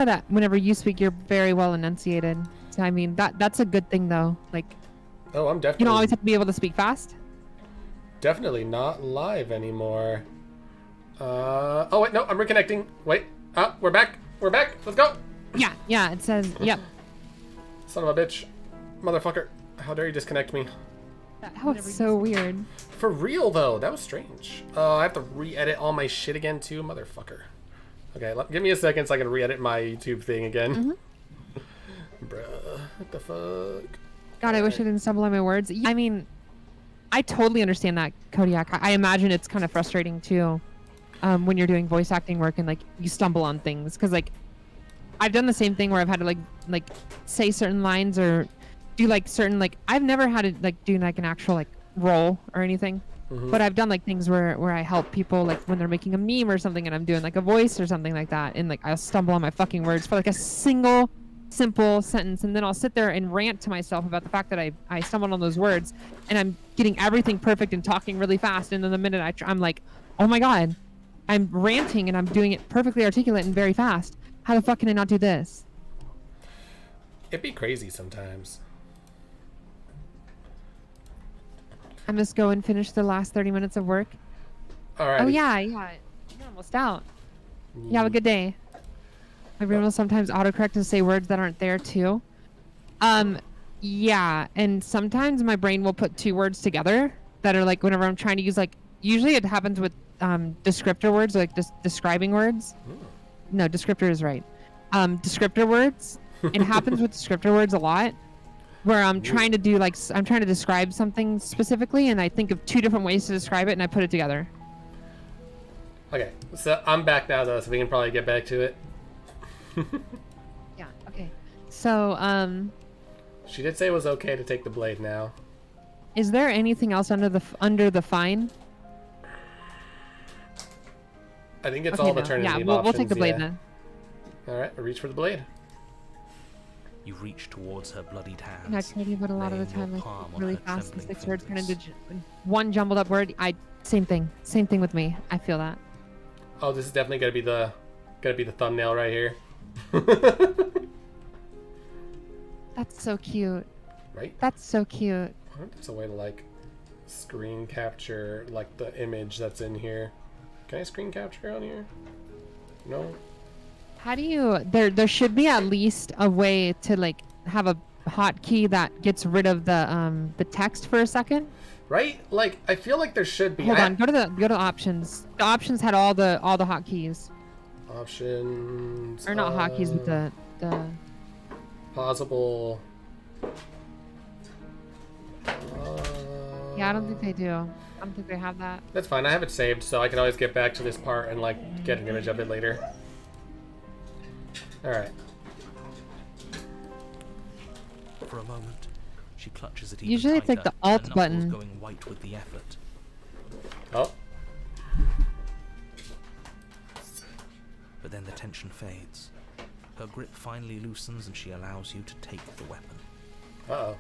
that whenever you speak, you're very well enunciated. So, I mean, that's a good thing, though. Like, oh, I'm definitely... you don't always have to be able to speak fast. Definitely not live anymore. Oh, wait, no, I'm reconnecting. Wait. We're back. We're back. Let's go. Yeah, it says, yep. Son of a bitch. Motherfucker. How dare you disconnect me? That was so weird. For real, though. That was strange. I have to re-edit all my shit again, too. Motherfucker. Okay, give me a second so I can re-edit my YouTube thing again. Bruh. What the fuck? God, I wish I didn't stumble on my words. I mean, I totally understand that, Kodiak. I imagine it's kind of frustrating, too, when you're doing voice acting work and, like, you stumble on things. Because, like, I've done the same thing where I've had to, like say certain lines or do, like, certain, like, I've never had to, like, do, like, an actual, like, role or anything. But I've done, like, things where I help people, like, when they're making a meme or something and I'm doing, like, a voice or something like that. And, like, I'll stumble on my fucking words for, like, a single simple sentence. And then I'll sit there and rant to myself about the fact that I stumbled on those words. And I'm getting everything perfect and talking really fast. And then the minute I'm like, oh, my God, I'm ranting and I'm doing it perfectly articulate and very fast. How the fuck can I not do this? It'd be crazy sometimes. I must go and finish the last 30 minutes of work. All right. Oh, yeah. You're almost out. You have a good day. My brain will sometimes autocorrect and say words that aren't there, too. Yeah. And sometimes my brain will put two words together that are, like, whenever I'm trying to use, like, usually it happens with descriptor words, like describing words. No, descriptor is right. Descriptor words. It happens with descriptor words a lot. Where I'm trying to do, like, I'm trying to describe something specifically, and I think of two different ways to describe it, and I put it together. Okay, so I'm back now, though, so we can probably get back to it. Yeah, okay. So, she did say it was okay to take the blade now. Is there anything else under the fine? I think it's all the turn. Yeah, we'll take the blade then. Alright, I reach for the blade. You reach towards her bloodied hands. And I tell you, but a lot of the time, like, really fast, and 6 words turn into one jumbled up word. Same thing with me. I feel that. Oh, this is definitely gonna be the thumbnail right here. That's so cute. Right? That's so cute. I wonder if there's a way to, like, screen capture, like, the image that's in here. Can I screen capture on here? No. How do you? There should be at least a way to, like, have a hotkey that gets rid of the text for a second. Right? Like, I feel like there should be. Hold on. Go to options. The options had all the hotkeys. Options. Or not hotkeys, but the. Possible. Yeah, I don't think they do. I don't think they have that. That's fine. I have it saved, so I can always get back to this part and, like, get an image of it later. Alright. For a moment, she clutches it. Usually it's like the Alt button. Going white with the effort. Oh. But then the tension fades. Her grip finally loosens and she allows you to take the weapon. Uh-oh.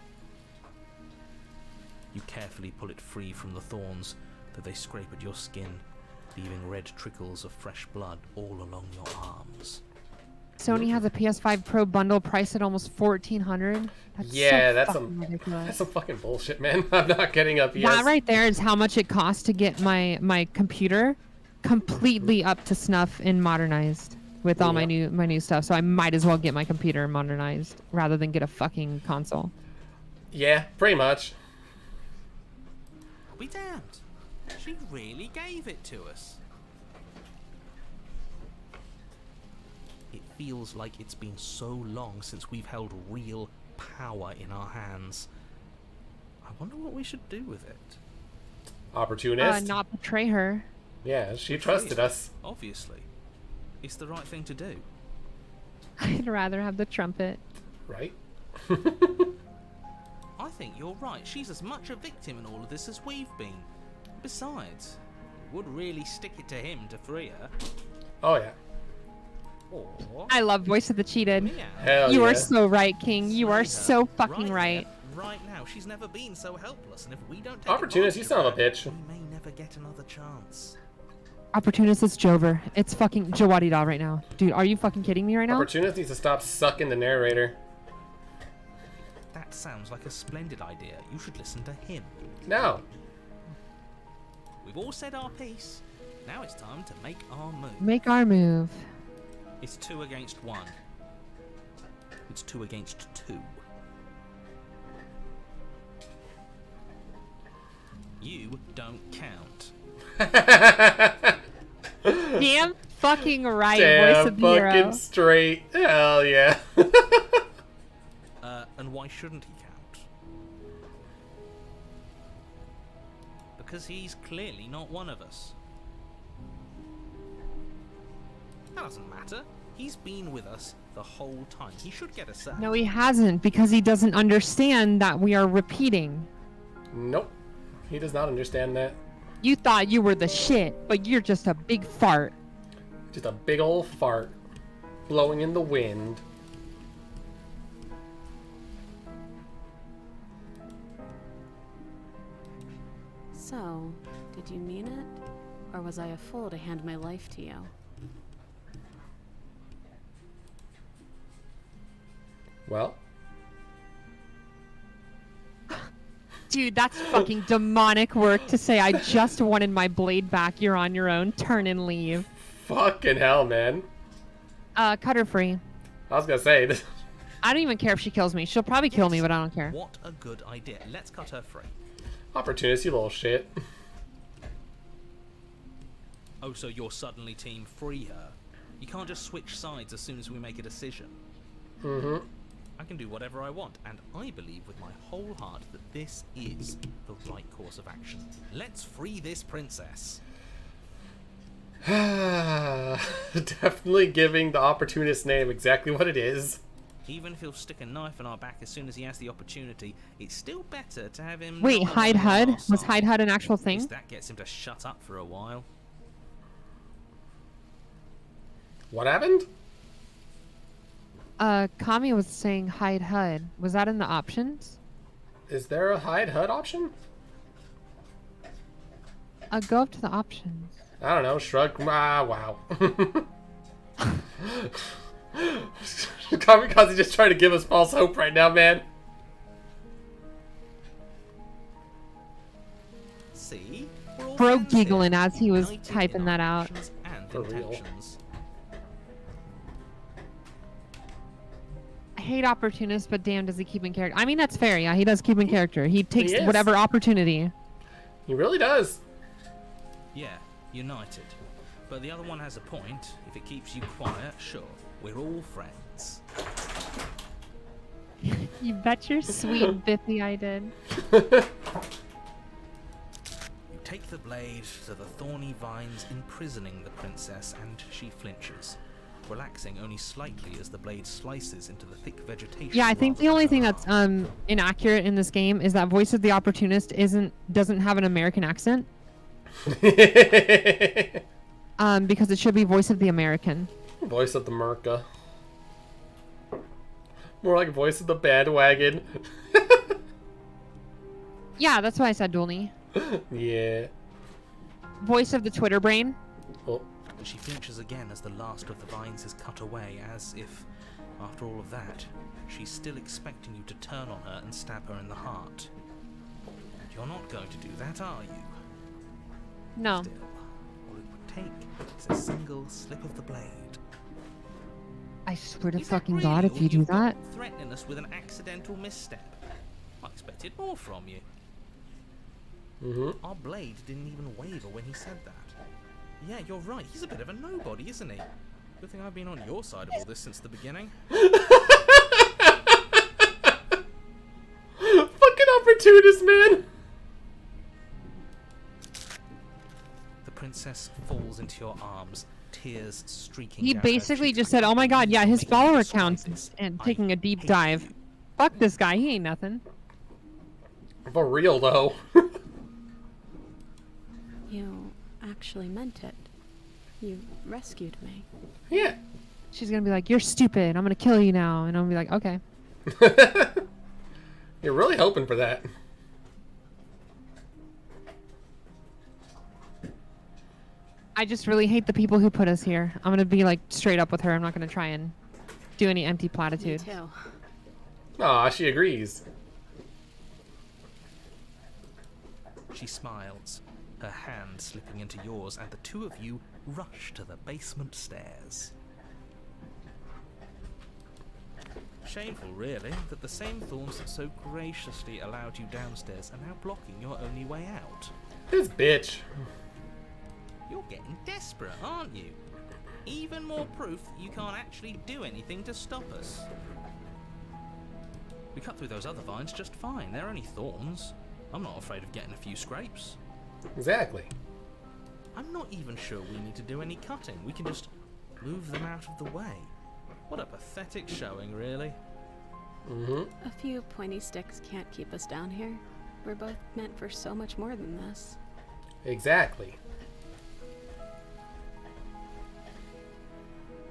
You carefully pull it free from the thorns, though they scrape at your skin, leaving red trickles of fresh blood all along your arms. Sony has a PS5 Pro bundle priced at almost $1,400. Yeah, that's some fucking bullshit, man. I'm not getting up yet. That right there is how much it costs to get my computer completely up to snuff and modernized with all my new stuff. So I might as well get my computer modernized rather than get a fucking console. Yeah, pretty much. I'll be damned. She really gave it to us. It feels like it's been so long since we've held real power in our hands. I wonder what we should do with it. Opportunist? Not betray her. Yeah, she trusted us. Obviously. It's the right thing to do. I'd rather have the trumpet. Right? I think you're right. She's as much a victim in all of this as we've been. Besides, it would really stick it to him to free her. Oh, yeah. Or... I love Voice of the Cheated. Hell you yeah. are so right, King. You are so fucking right. Right now, she's never been so helpless, and if we don't take Opportunist, you son of a bitch. we may never get another chance. Opportunist is Jover. It's fucking Jawadida right now. Dude, are you fucking kidding me right now? Opportunist needs to stop sucking the narrator. That sounds like a splendid idea. You should listen to him. No. We've all said our piece. Now it's time to make our move. Make our move. It's 2 against 1. It's 2 against 2. You don't count. Damn fucking right, voice Damn of the hero. fucking straight. Hell yeah. And why shouldn't he count? Because he's clearly not one of us. That doesn't matter. He's been with us the whole time. He should get a say. No, he hasn't, because he doesn't understand that we are repeating. Nope. He does not understand that. You thought you were the shit, but you're just a big fart. Just a big old fart blowing in the wind. So, did you mean it? Or was I a fool to hand my life to you? Well, Dude, that's fucking demonic work to say I just wanted my blade back. You're on your own. Turn and leave. fucking hell, man. Cut her free. I was gonna say this. I don't even care if she kills me. She'll probably kill me, but I don't care. What a good idea. Let's cut her free. Opportunist, you little shit. Oh, so you're suddenly team free her? You can't just switch sides as soon as we make a decision. Mm-hmm. I can do whatever I want, and I believe with my whole heart that this is the right course of action. Let's free this princess. Definitely giving the opportunist name exactly what it is. Even if he'll stick a knife in our back as soon as he has the opportunity, it's still better to have him... Wait, not hide on our HUD? Was side. hide HUD an actual At least thing? that gets him to shut up for a while. What happened? Kami was saying hide HUD. Was that in the options? Is there a hide HUD option? Go up to the options. I don't know. Shrug. Ah, wow. Kamikaze just trying to give us false hope right now, man. See? We're all Bro friends here, giggling as he was united typing in that our out. actions and For real. intentions. I hate opportunists, but damn, does he keep in character? I mean, that's fair. Yeah, he does keep in character. He takes is. whatever opportunity. He really does. Yeah, united. But the other one has a point. If it keeps you quiet, sure. We're all friends. You bet your sweet biffy I did. You take the blade to the thorny vines imprisoning the princess, and she flinches, relaxing only slightly as the blade slices into the thick vegetation. Yeah, I think rather the only than thing her that's arm. inaccurate in this game is that voice of the opportunist doesn't have an American accent. Because it should be voice of the American. Voice of the Merca. More like voice of the bandwagon. Yeah, that's why I said Dooley. Yeah. Voice of the Twitter brain. Oh. And she flinches again as the last of the vines is cut away, as if, after all of that, she's still expecting you to turn on her and stab her in the heart. And you're not going to do that, are you? No. Still, all it would take is a single slip of the blade. I swear to Is that fucking really God, if all you do you've got, that. threatening us with an accidental misstep. I expected more from you. Mm-hmm. Our blade didn't even waver when he said that. Yeah, you're right. He's a bit of a nobody, isn't he? Good thing I've been on your side of all this since the beginning. Fucking opportunist, man. The princess falls into your arms, tears streaking He down her basically cheeks. just said, "Oh my God, yeah, his Make me follower describe counts," this. and I taking a deep hate dive. you. Fuck this guy. He ain't nothing. For real, though. You actually meant it. You rescued me. Yeah. She's gonna be like, "You're stupid. I'm gonna kill you now," and I'm gonna be like, "Okay." You're really hoping for that. I just really hate the people who put us here. I'm gonna be like straight up with her. I'm not gonna try and do any empty Me platitudes. too. Aw, she agrees. She smiles, her hand slipping into yours, and the two of you rush to the basement stairs. Shameful, really, that the same thorns that so graciously allowed you downstairs are now blocking your only way out. This bitch. You're getting desperate, aren't you? Even more proof that you can't actually do anything to stop us. We cut through those other vines just fine. They're only thorns. I'm not afraid of getting a few scrapes. Exactly. I'm not even sure we need to do any cutting. We can just move them out of the way. What a pathetic showing, really. Mm-hmm. A few pointy sticks can't keep us down here. We're both meant for so much more than this. Exactly.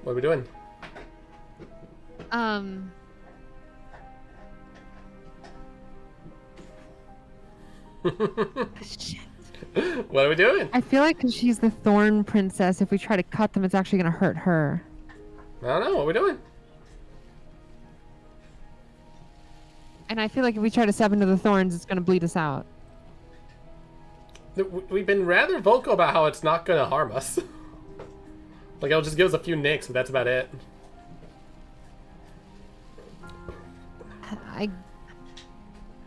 What are we doing? Shit. What are we doing? I feel like because she's the thorn princess, if we try to cut them, it's actually gonna hurt her. I don't know. What are we doing? And I feel like if we try to step into the thorns, it's gonna bleed us out. We've been rather vocal about how it's not going to harm us. Like, it'll just give us a few nicks, but that's about it.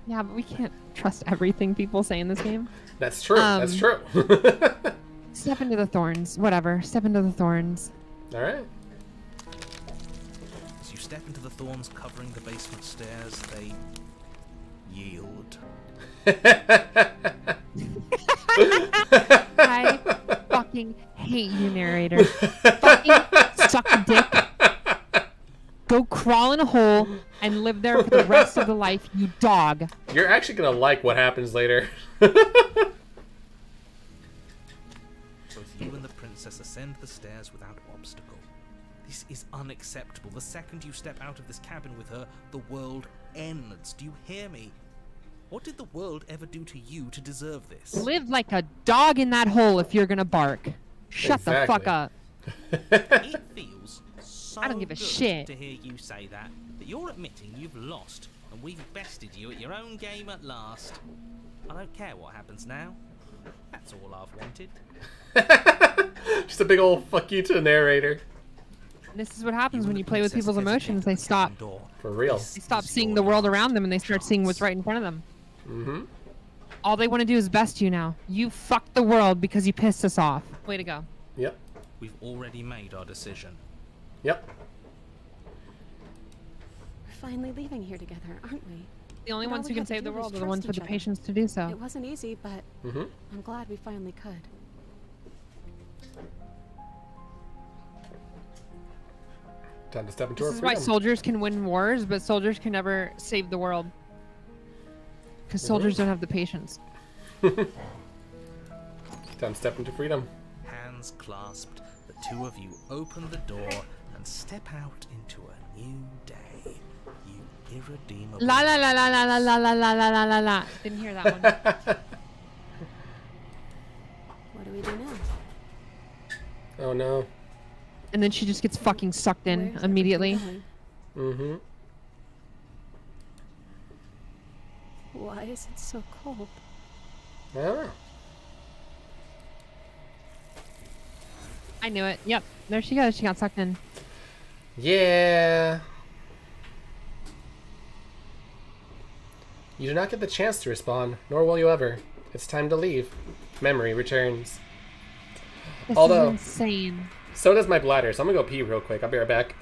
Yeah, but we can't trust everything people say in this game. That's true. That's true. Step into the thorns. Whatever. Step into the thorns. All right. As you step into the thorns covering the basement stairs, they yield. I fucking hate you, narrator. Fucking suck a dick. Go crawl in a hole and live there for the rest of the life, you dog. You're actually going to like what happens later. Both you and the princess ascend the stairs without obstacle. This is unacceptable. The second you step out of this cabin with her, the world ends. Do you hear me? What did the world ever do to you to deserve this? Live like a dog in that hole if you're gonna bark. Shut the fuck Exactly. up. It feels so I don't give a good shit. to hear you say that you're admitting you've lost, and we've bested you at your own game at last. I don't care what happens now. That's all I've wanted. Just a big old fuck you to the narrator. This is what happens You when and you the play with princess people's hesitate emotions. at They the stop. cabin door. For real. This They stop is seeing your the world last around them and they start seeing what's chance. right in front of them. Mm-hmm. All they want to do is best you now. You fucked the world because you pissed us off. Way to go. Yep. We've already made our decision. Yep. We're finally leaving here together, aren't we? The only But all ones we who can had to save the do was world are the ones trust with each the other. patience to do so. It wasn't easy, but Mm-hmm. I'm glad we finally could. Time to step into This our is why freedom. soldiers can win wars, but soldiers can never save the world. Because soldiers don't have the patience. Time to step into freedom. Hands clasped, the two of you open the door and step out into a new day. You irredeemable. La la la la la la la la la la la la la. Didn't hear that one. What do we do now? Oh no. And then she just gets fucking sucked in Where's immediately. everything Mm-hmm. going? Why is it so cold? I don't know. I knew it. Yep. There she goes. She got sucked in. Yeah. You do not get the chance to respawn, nor will you ever. It's time to leave. Memory returns. This Although- is insane. So does my bladder, so I'm gonna go pee real quick. I'll be right back.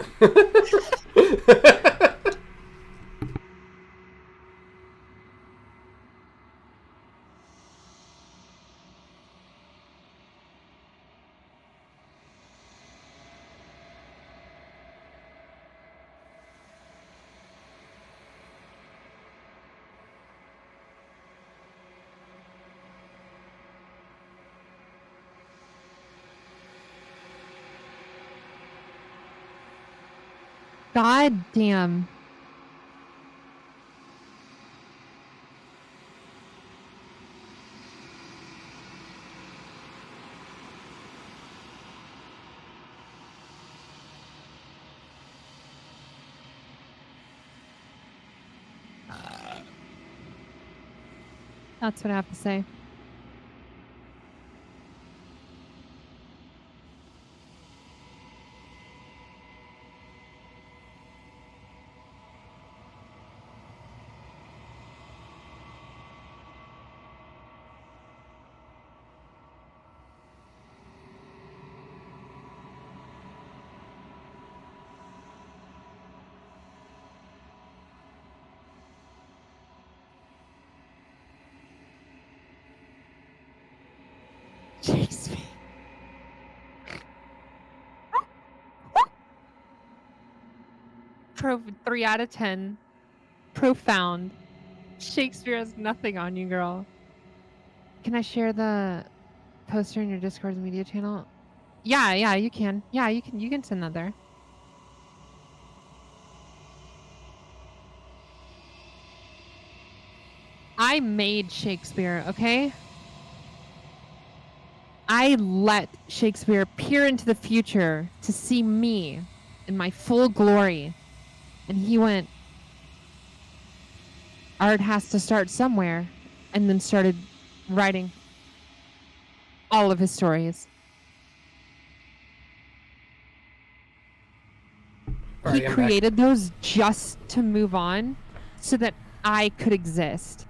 God damn. That's what I have to say. Shakespeare. Pro 3 out of 10. Profound. Shakespeare has nothing on you, girl. Can I share the poster in your Discord's media channel? Yeah, you can. Yeah, you can send that there. I made Shakespeare, okay? I let Shakespeare peer into the future to see me in my full glory. And he went, art has to start somewhere, and then started writing all of his stories. All He right, I'm created those just to move on so that I could exist.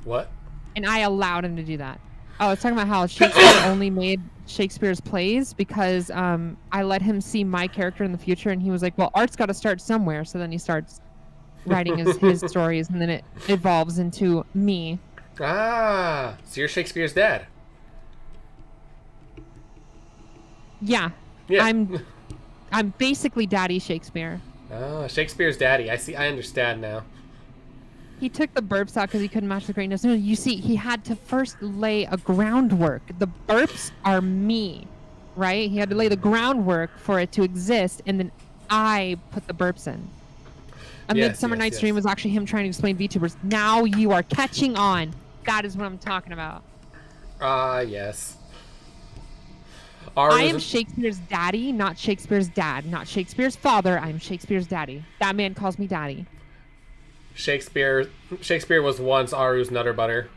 back. What? And I allowed him to do that. Oh, I was talking about how Shakespeare only made Shakespeare's plays because I let him see my character in the future, and he was like, well, art's got to start somewhere. So then he starts writing his stories, and then it evolves into me. Ah, so you're Shakespeare's dad. Yeah. Yeah. I'm basically Daddy Shakespeare. Oh, Shakespeare's daddy. I see. I understand now. He took the burps out because he couldn't match the greatness. No, you see, he had to first lay a groundwork. The burps are me, right? He had to lay the groundwork for it to exist, and then I put the burps in. A Yes, Midsummer yes, Night's yes. Dream was actually him trying to explain VTubers. Now you are catching on. That is what I'm talking about. Ah, yes. I am Shakespeare's daddy, not Shakespeare's dad. Not Shakespeare's father. I'm Shakespeare's daddy. That man calls me daddy. Shakespeare was once Aru's Nutter Butter.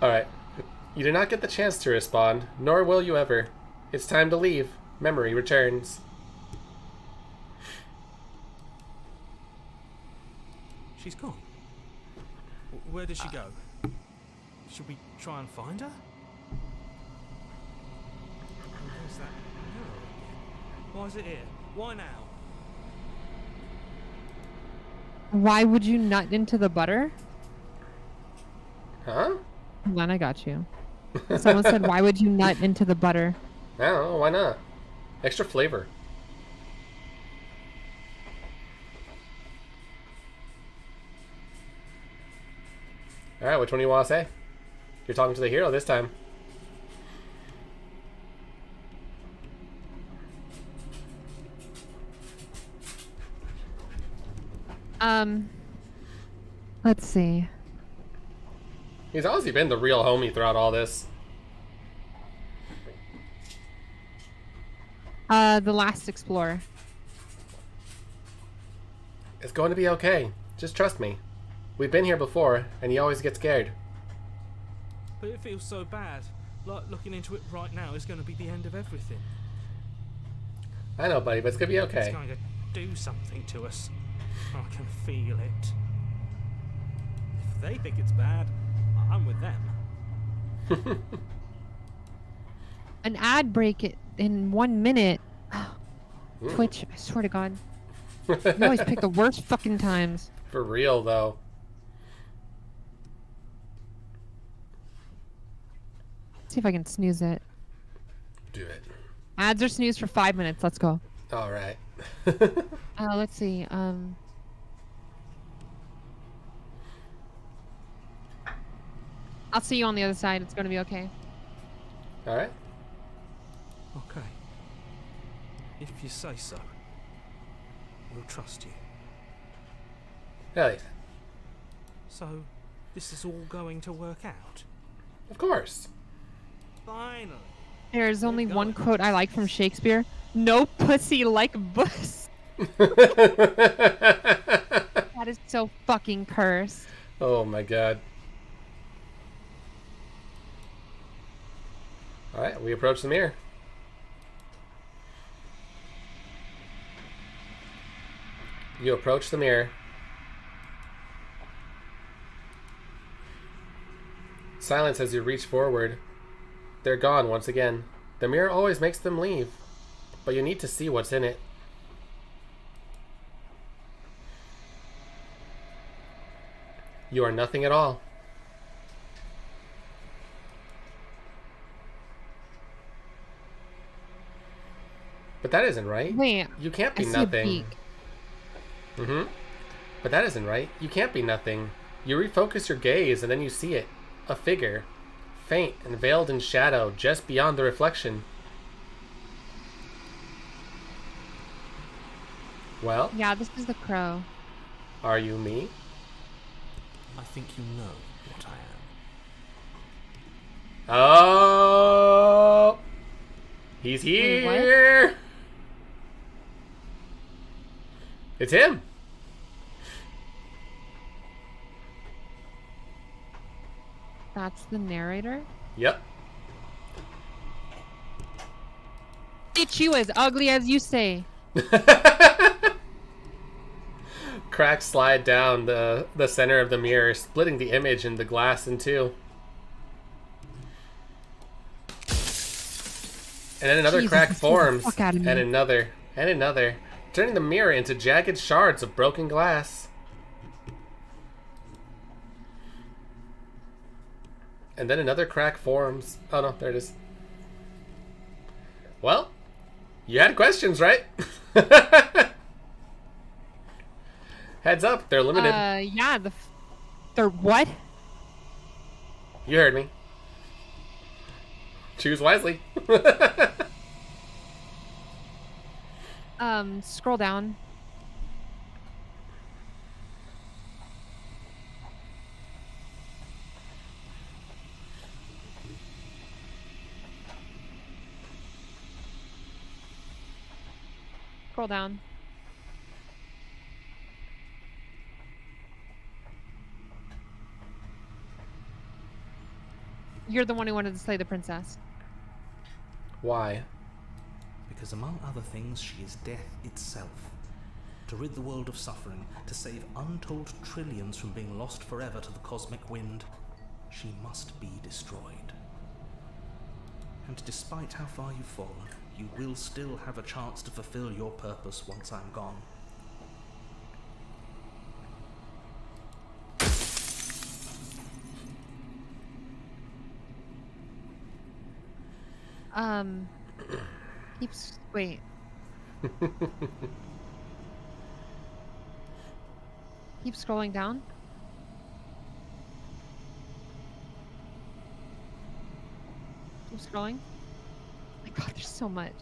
Alright. You do not get the chance to respond, nor will you ever. It's time to leave. Memory returns. She's gone. Where did she go? Should we try and find her? Where's that mirror again? Why is it here? Why now? Why would you nut into the butter? Huh? Hold on, I got you. Someone said, why would you nut into the butter? I don't know, why not? Extra flavor. Alright, which one do you want to say? You're talking to the hero this time. Let's see. He's honestly been the real homie throughout all this. The Last Explorer. It's going to be okay. Just trust me. We've been here before, and you always get scared. But it feels so bad. Like looking into it right now is going to be the end of everything. I know, buddy, but it's gonna be It's okay. going to do something to us. I can feel it. If they think it's bad, I'm with them. An ad break in 1 minute. Twitch, I swear to God. You always pick the worst fucking times. For real, though. See if I can snooze it. Do it. Ads are snoozed for 5 minutes. Let's go. Alright. Let's see. I'll see you on the other side. It's going to be okay. Alright. Okay. If you say so, we'll trust you. Hell yeah. So, this is all going to work out? Of course. Finally. There's only one quote I like from Shakespeare. No pussy like Buss. That is so fucking cursed. Oh my god. Alright, we approach the mirror. You approach the mirror. Silence as you reach forward. They're gone once again. The mirror always makes them leave, but you need to see what's in it. You are nothing at all. But that isn't right. Wait, You can't be I see a nothing. beak. Mm-hmm. But that isn't right. You can't be nothing. You refocus your gaze and then you see it. A figure. Faint and veiled in shadow just beyond the reflection. Well, Yeah, this is the crow. are you me? I think you know what I am. Oh! He's Wait, what? here! It's him! That's the narrator? Yep. Bitch, you as ugly as you say. Cracks slide down the center of the mirror, splitting the image and the glass in two. And then another Jesus, crack this scared the forms, fuck out of and me. another, turning the mirror into jagged shards of broken glass. And then another crack forms. Oh no, there it is. Well, you had questions, right? Heads up, they're limited. Yeah, they're what? You heard me. Choose wisely. Scroll down. Scroll down. You're the one who wanted to slay the princess. Why? Because among other things, she is death itself. To rid the world of suffering, to save untold trillions from being lost forever to the cosmic wind, she must be destroyed. And despite how far you've fallen, you will still have a chance to fulfill your purpose once I'm gone. Wait. Keep scrolling down. Keep scrolling. Oh my god, there's so much.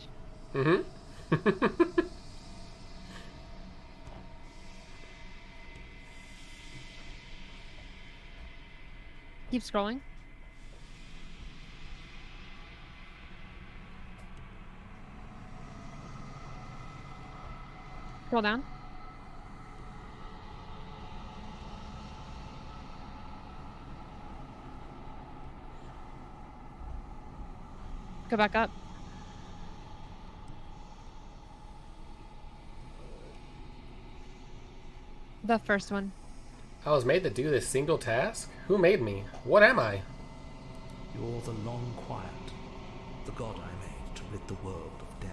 Mm-hmm. Keep scrolling. Scroll down. Go back up. The first one. I was made to do this single task? Who made me? What am I? You're the long quiet, the god I made to rid the world of death.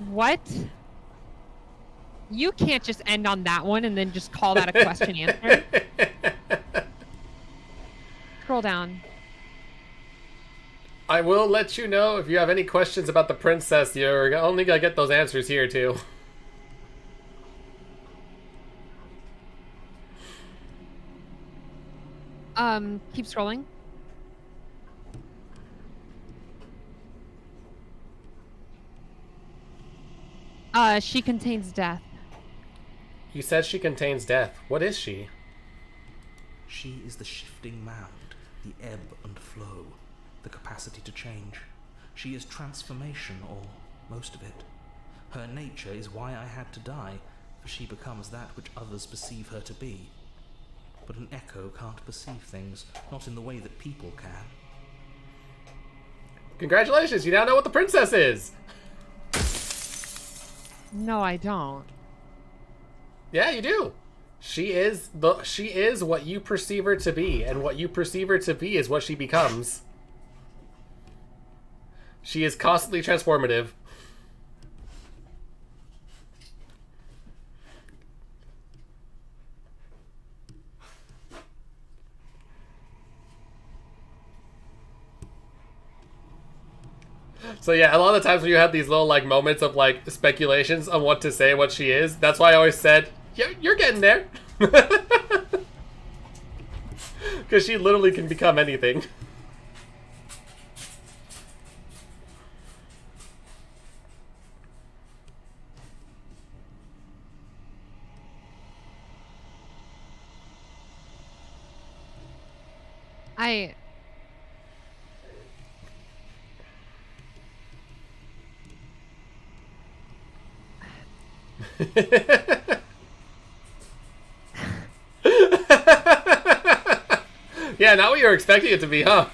What? You can't just end on that one and then just call that a question answer. Scroll down. I will let you know if you have any questions about the princess. You're only gonna get those answers here too. Keep scrolling. She contains death. You said she contains death. What is she? She is the shifting mound, the ebb and flow, the capacity to change. She is transformation, or most of it. Her nature is why I had to die, for she becomes that which others perceive her to be. But an echo can't perceive things, not in the way that people can. Congratulations, you now know what the princess is! No, I don't. Yeah, you do. She is what you perceive her to be, and what you perceive her to be is what she becomes. She is constantly transformative. So yeah, a lot of the times when you have these little like moments of like speculations on what to say, what she is, that's why I always said, yeah, you're getting there. Because she literally can become anything. Yeah, not what you were expecting it to be, huh?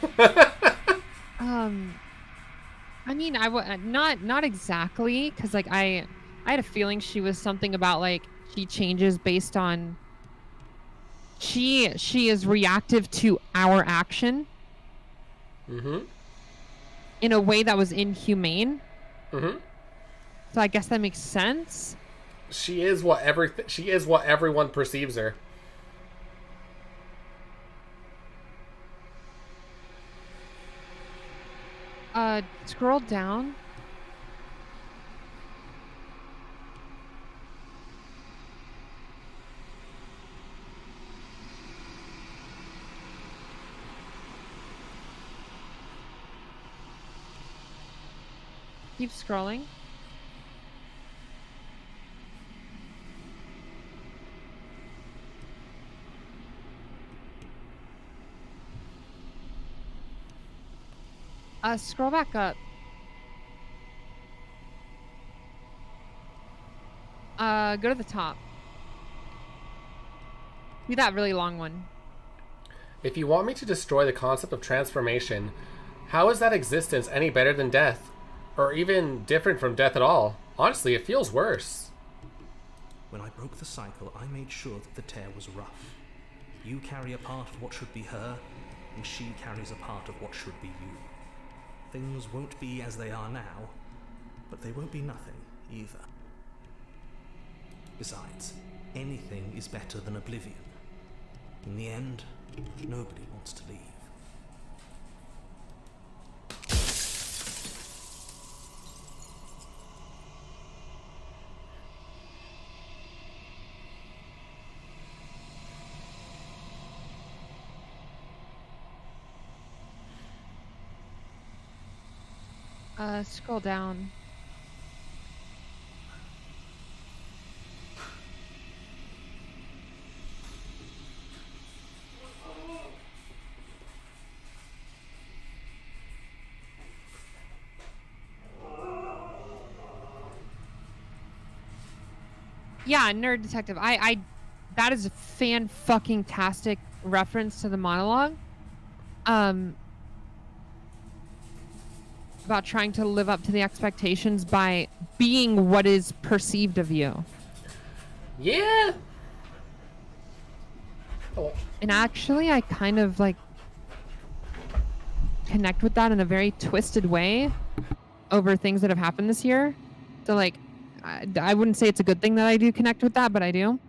I mean, not exactly, because like I had a feeling she was something about like she changes based on she is reactive to our action. Mm-hmm. In a way that was inhumane. Mm-hmm. So I guess that makes sense. She is what everyone perceives her. Scroll down. Keep scrolling. Scroll back up. Go to the top. Do that really long one. If you want me to destroy the concept of transformation, how is that existence any better than death? Or even different from death at all? Honestly, it feels worse. When I broke the cycle, I made sure that the tear was rough. You carry a part of what should be her, and she carries a part of what should be you. Things won't be as they are now, but they won't be nothing either. Besides, anything is better than oblivion. In the end, nobody wants to leave. Scroll down. Yeah, nerd detective. I that is a fan-fucking-tastic reference to the monologue. About trying to live up to the expectations by being what is perceived of you. Yeah. Oh. And actually, I kind of like connect with that in a very twisted way over things that have happened this year. So like, I wouldn't say it's a good thing that I do connect with that, but I do.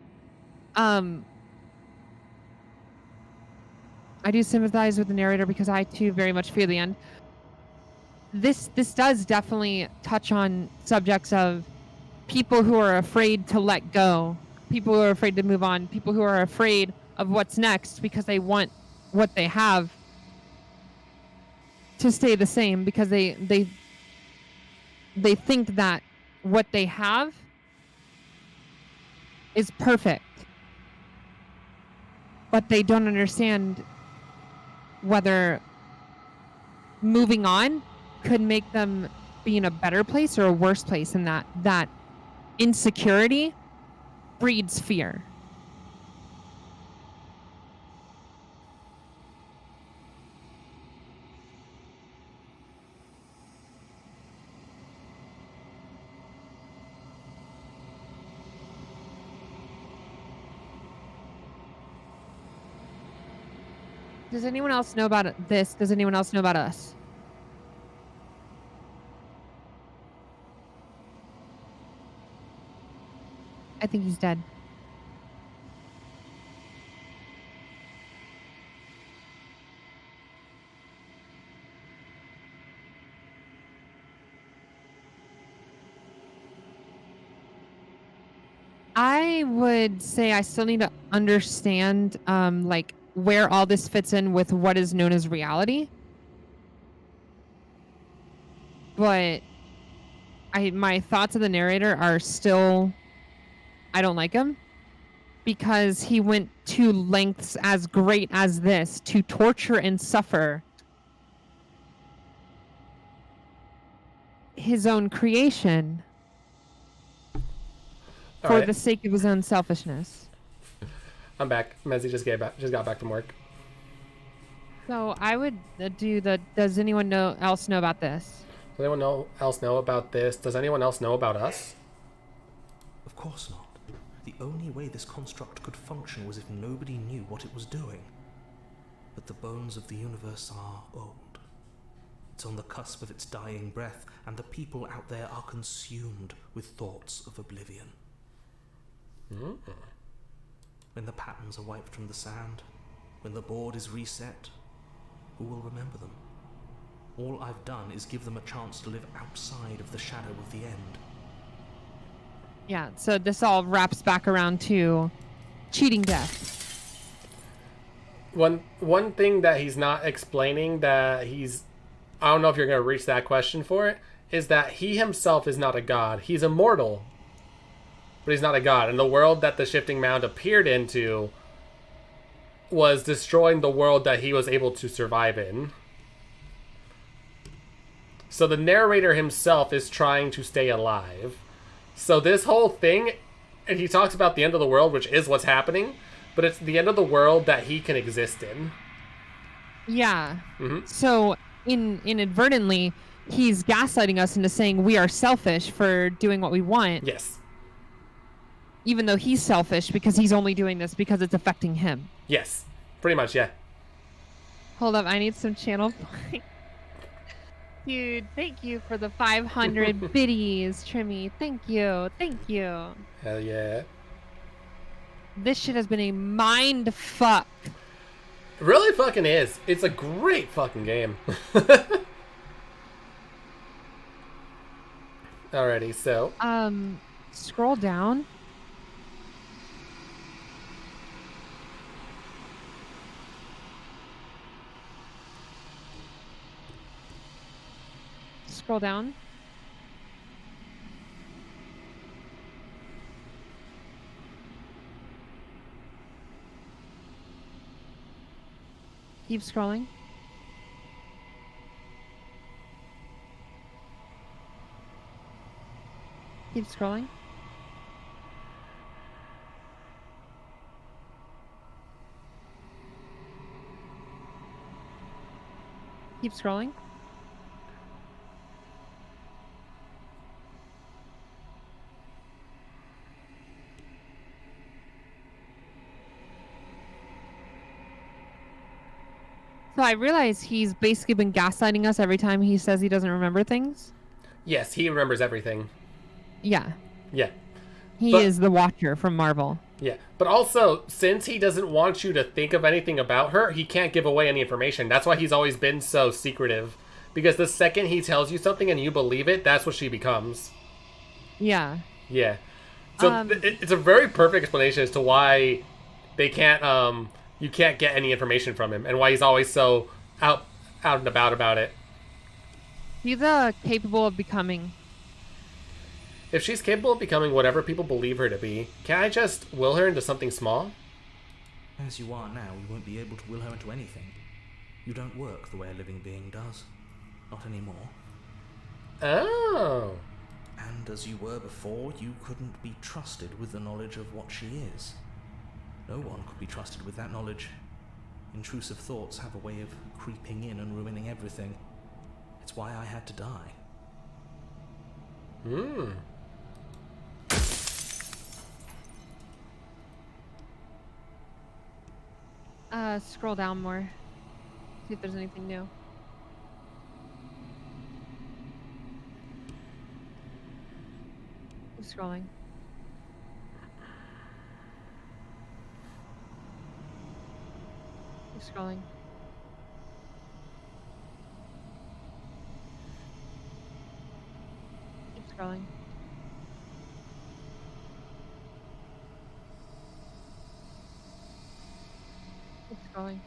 I do sympathize with the narrator because I too very much fear the end. This does definitely touch on subjects of people who are afraid to let go, people who are afraid to move on, people who are afraid of what's next because they want what they have to stay the same because they think that what they have is perfect. but they don't understand whether moving on could make them be in a better place or a worse place, and that insecurity breeds fear. Does anyone else know about this? Does anyone else know about us? I think he's dead. I would say I still need to understand, like, where all this fits in with what is known as reality. But my thoughts of the narrator are still, I don't like him because he went to lengths as great as this to torture and suffer his own creation for the sake of his own selfishness. I'm back. Mezzy just got back from work. So I would do the. Does anyone else know about this? Does anyone else know about this? Does anyone else know about us? Of course not. The only way this construct could function was if nobody knew what it was doing. But the bones of the universe are old. It's on the cusp of its dying breath, and the people out there are consumed with thoughts of oblivion. Mm-hmm. When the patterns are wiped from the sand, when the board is reset, who will remember them? All I've done is give them a chance to live outside of the shadow of the end. Yeah, so this all wraps back around to cheating death. One thing that he's not explaining that I don't know if you're going to reach that question for it, is that he himself is not a god. He's immortal, but he's not a god. And the world that the shifting mound appeared into was destroying the world that he was able to survive in. So the narrator himself is trying to stay alive. So this whole thing, and he talks about the end of the world, which is what's happening, but it's the end of the world that he can exist in. Yeah. Mm-hmm. So inadvertently, he's gaslighting us into saying we are selfish for doing what we want. Yes. Even though he's selfish because he's only doing this because it's affecting him. Yes. Pretty much, yeah. Hold up, I need some channel points. Dude, thank you for the 500 biddies, Trimmy. Thank you. Thank you. Hell yeah. This shit has been a mind fuck. It really fucking is. It's a great fucking game. Alrighty, so. Scroll down. Scroll down. Keep scrolling. Keep scrolling. Keep scrolling. So I realize he's basically been gaslighting us every time he says he doesn't remember things. Yes, he remembers everything. Yeah. Yeah. He is the Watcher from Marvel. Yeah. But also, since he doesn't want you to think of anything about her, he can't give away any information. That's why he's always been so secretive. Because the second he tells you something and you believe it, that's what she becomes. Yeah. Yeah. So it's a very perfect explanation as to why they can't, you can't get any information from him and why he's always so out and about it. He's capable of becoming. If she's capable of becoming whatever people believe her to be, can I just will her into something small? As you are now, you won't be able to will her into anything. You don't work the way a living being does. Not anymore. Oh. And as you were before, you couldn't be trusted with the knowledge of what she is. No one could be trusted with that knowledge. Intrusive thoughts have a way of creeping in and ruining everything. It's why I had to die. Hmm. Scroll down more. See if there's anything new. Keep scrolling. Keep scrolling. Keep scrolling. Keep scrolling.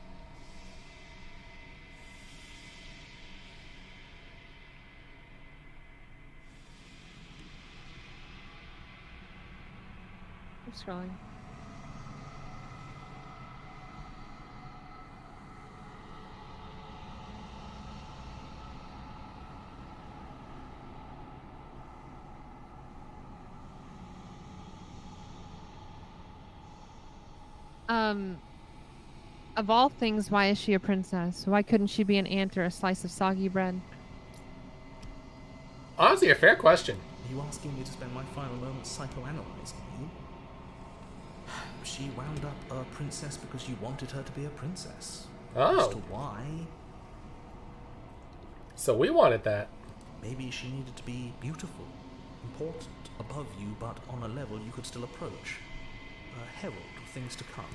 Keep scrolling. Of all things, why is she a princess? Why couldn't she be an ant or a slice of soggy bread? Honestly, a fair question. Are you asking me to spend my final moments psychoanalyzing you? She wound up a princess because you wanted her to be a princess. As to Oh. why? So we wanted that. Maybe she needed to be beautiful, important, above you, but on a level you could still approach. A herald of things to come.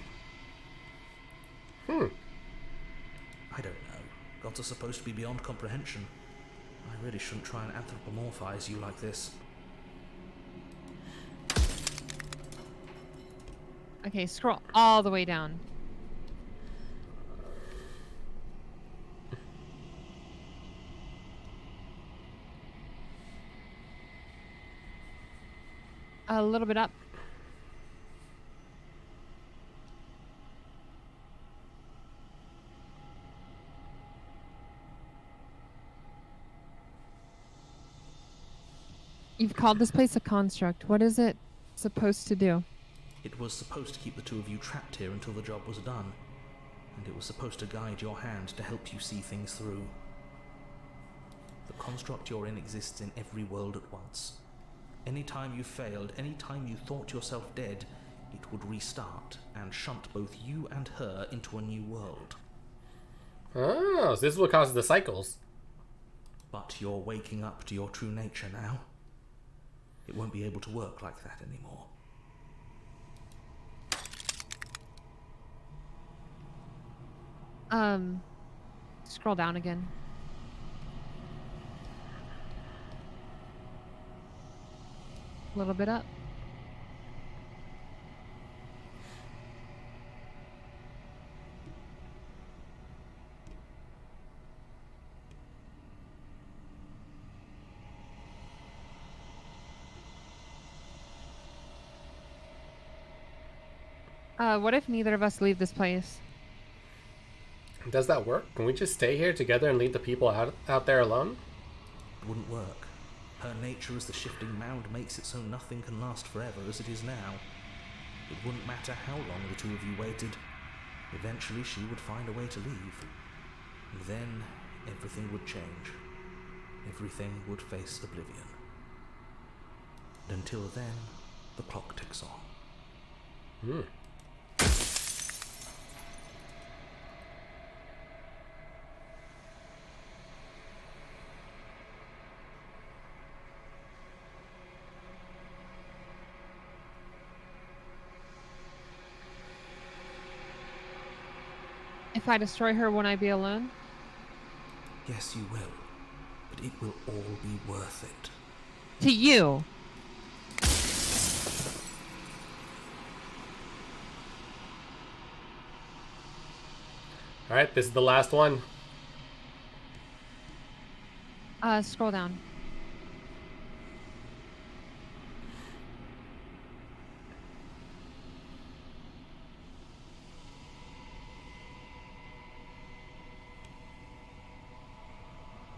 Hmm. I don't know. Gods are supposed to be beyond comprehension. I really shouldn't try and anthropomorphize you like this. Okay, scroll all the way down. A little bit up. You've called this place a construct. What is it supposed to do? It was supposed to keep the two of you trapped here until the job was done. And it was supposed to guide your hand to help you see things through. The construct you're in exists in every world at once. Any time you failed, any time you thought yourself dead, it would restart and shunt both you and her into a new world. Oh, so this is what causes the cycles. But you're waking up to your true nature now. It won't be able to work like that anymore. Scroll down again. A little bit up. What if neither of us leave this place? Does that work? Can we just stay here together and leave the people out there alone? It wouldn't work. Her nature as the shifting mound makes it so nothing can last forever as it is now. It wouldn't matter how long the two of you waited. Eventually she would find a way to leave. And then everything would change. Everything would face oblivion. And until then, the clock ticks on. Hmm. If I destroy her, won't I be alone? Yes, you will. But it will all be worth it. To you. Alright, this is the last one. Scroll down.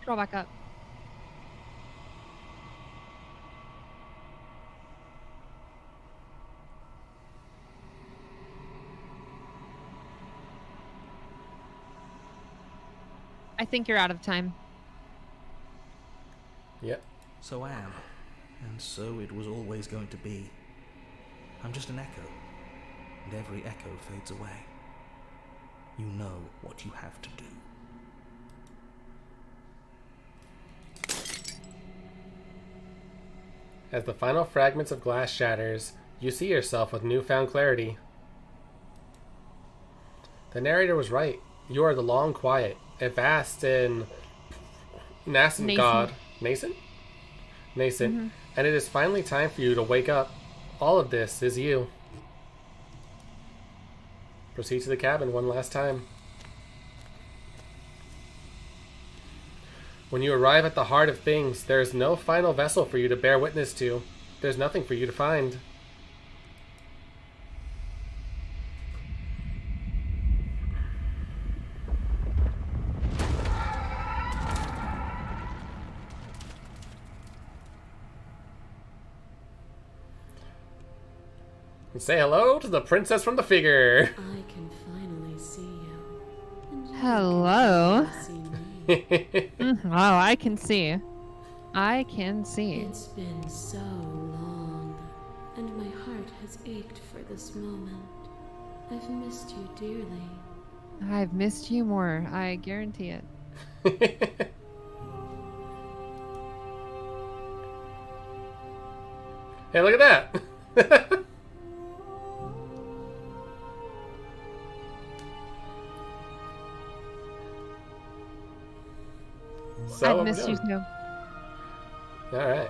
Scroll back up. I think you're out of time. Yep. So I am. And so it was always going to be. I'm just an echo. And every echo fades away. You know what you have to do. As the final fragments of glass shatters, you see yourself with newfound clarity. The narrator was right. You are the long quiet, a vast and nascent god. Nascent? Nascent. Mm-hmm. And it is finally time for you to wake up. All of this is you. Proceed to the cabin one last time. When you arrive at the heart of things, there is no final vessel for you to bear witness to. There's nothing for you to find. Say hello to the princess from the figure. I can finally see you. And you Hello. can finally see me. Oh, I can see. I can see. It's been so long, and my heart has ached for this moment. I've missed you dearly. I've missed you more. I guarantee it. Hey, look at that. So I've missed you too. Alright.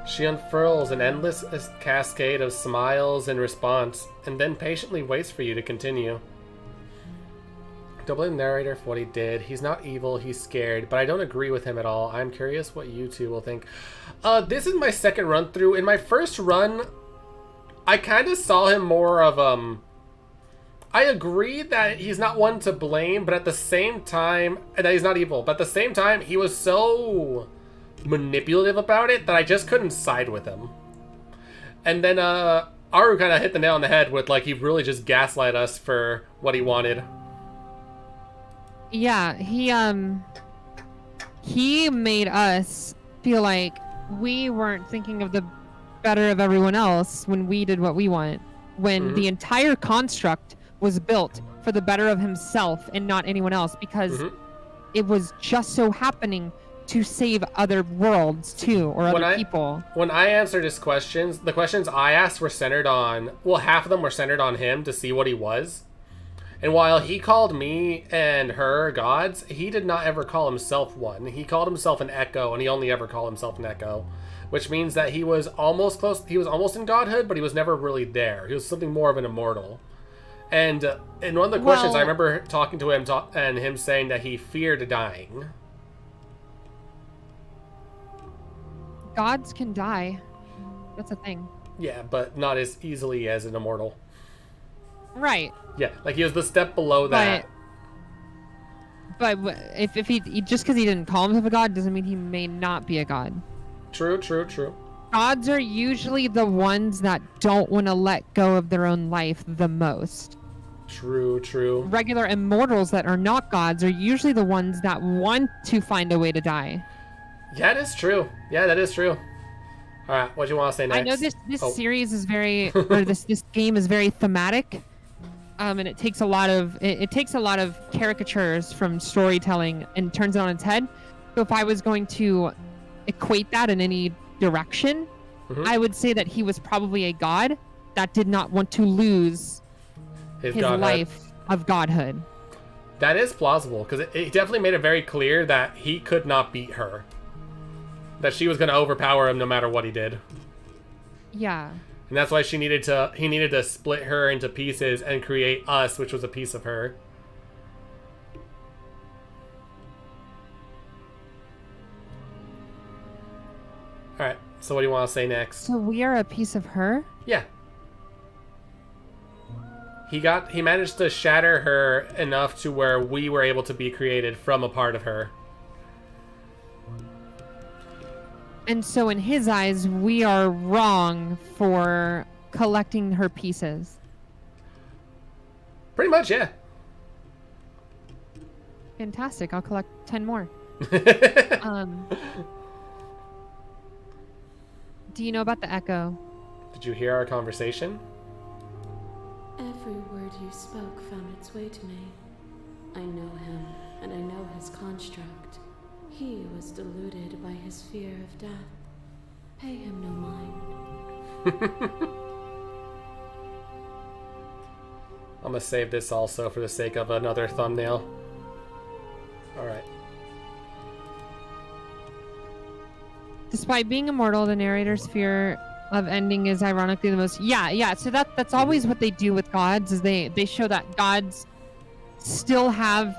She unfurls an endless cascade of smiles in response, and then patiently waits for you to continue. Don't blame the narrator for what he did. He's not evil, he's scared, but I don't agree with him at all. I'm curious what you two will think. This is my second run through. In my first run, I kind of saw him more of, I agree that he's not one to blame, but at the same time, that he's not evil, but at the same time, he was so manipulative about it that I just couldn't side with him. And then, Aru kind of hit the nail on the head with, like, he really just gaslight us for what he wanted. Yeah, he made us feel like we weren't thinking of the better of everyone else when we did what we want. When the entire construct was built for the better of himself and not anyone else, because it was just so happening to save other worlds too, or other people. When I answered his questions, the questions I asked were centered on, well, half of them were centered on him to see what he was. And while he called me and her gods, he did not ever call himself one. He called himself an echo, and he only ever called himself an echo, which means that he was almost close. He was almost in godhood, but he was never really there. He was something more of an immortal. And in one of the questions, I remember talking to him and him saying that he feared dying. Gods can die. That's a thing. Yeah, but not as easily as an immortal. Right. Yeah, like he was the step below that. But if he just because he didn't call himself a god doesn't mean he may not be a god. True, true, true. Gods are usually the ones that don't want to let go of their own life the most. True, true. Regular immortals that are not gods are usually the ones that want to find a way to die. Yeah, that is true. Yeah, that is true. All right, what do you want to say next? I know this series is very, or this game is very thematic, and it takes a lot of caricatures from storytelling and turns it on its head. So if I was going to equate that in any direction, I would say that he was probably a god that did not want to lose his life of godhood. That is plausible, because it definitely made it very clear that he could not beat her. That she was going to overpower him no matter what he did. Yeah. And that's why he needed to split her into pieces and create us, which was a piece of her. Alright, so what do you want to say next? So we are a piece of her? Yeah. He managed to shatter her enough to where we were able to be created from a part of her. And so in his eyes, we are wrong for collecting her pieces. Pretty much, yeah. Fantastic. I'll collect 10 more. Do you know about the echo? Did you hear our conversation? Every word you spoke found its way to me. I know him, and I know his construct. He was deluded by his fear of death. Pay him no mind. I'm gonna save this also for the sake of another thumbnail. Alright. Despite being immortal, the narrator's fear of ending is ironically the most... Yeah. So that's always what they do with gods, is they show that gods still have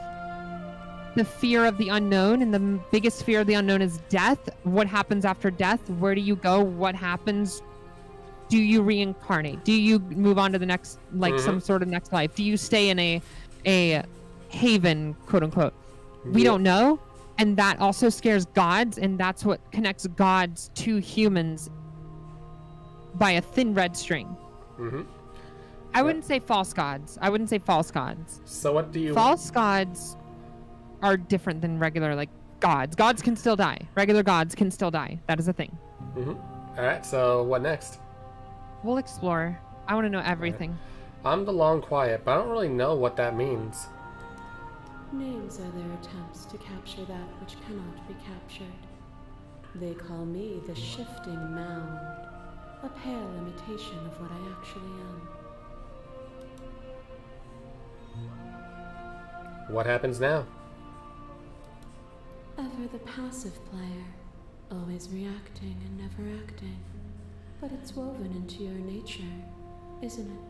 the fear of the unknown, and the biggest fear of the unknown is death. What happens after death? Where do you go? What happens? Do you reincarnate? Do you move on to the next, like some sort of next life? Do you stay in a haven, quote unquote? We don't know. And that also scares gods, and that's what connects gods to humans by a thin red string. I wouldn't say false gods. So what do you... False gods are different than regular, like, gods. Gods can still die. Regular gods can still die. That is a thing. Alright, so what next? We'll explore. I want to know everything. I'm the long quiet, but I don't really know what that means. Names are their attempts to capture that which cannot be captured. They call me the shifting mound, a pale imitation of what I actually am. What happens now? Ever the passive player, always reacting and never acting. But it's woven into your nature, isn't it?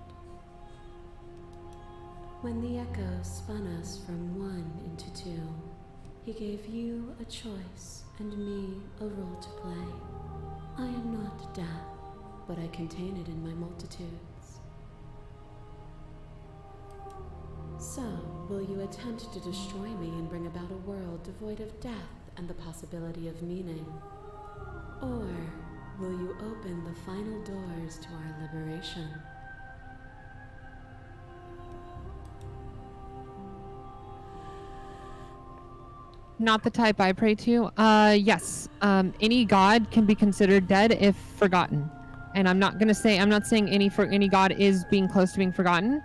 When the echo spun us from one into two, he gave you a choice and me a role to play. I am not death, but I contain it in my multitudes. So, will you attempt to destroy me and bring about a world devoid of death and the possibility of meaning? Or will you open the final doors to our liberation? Not the type I pray to. Yes. Any god can be considered dead if forgotten. And I'm not saying any god is being close to being forgotten.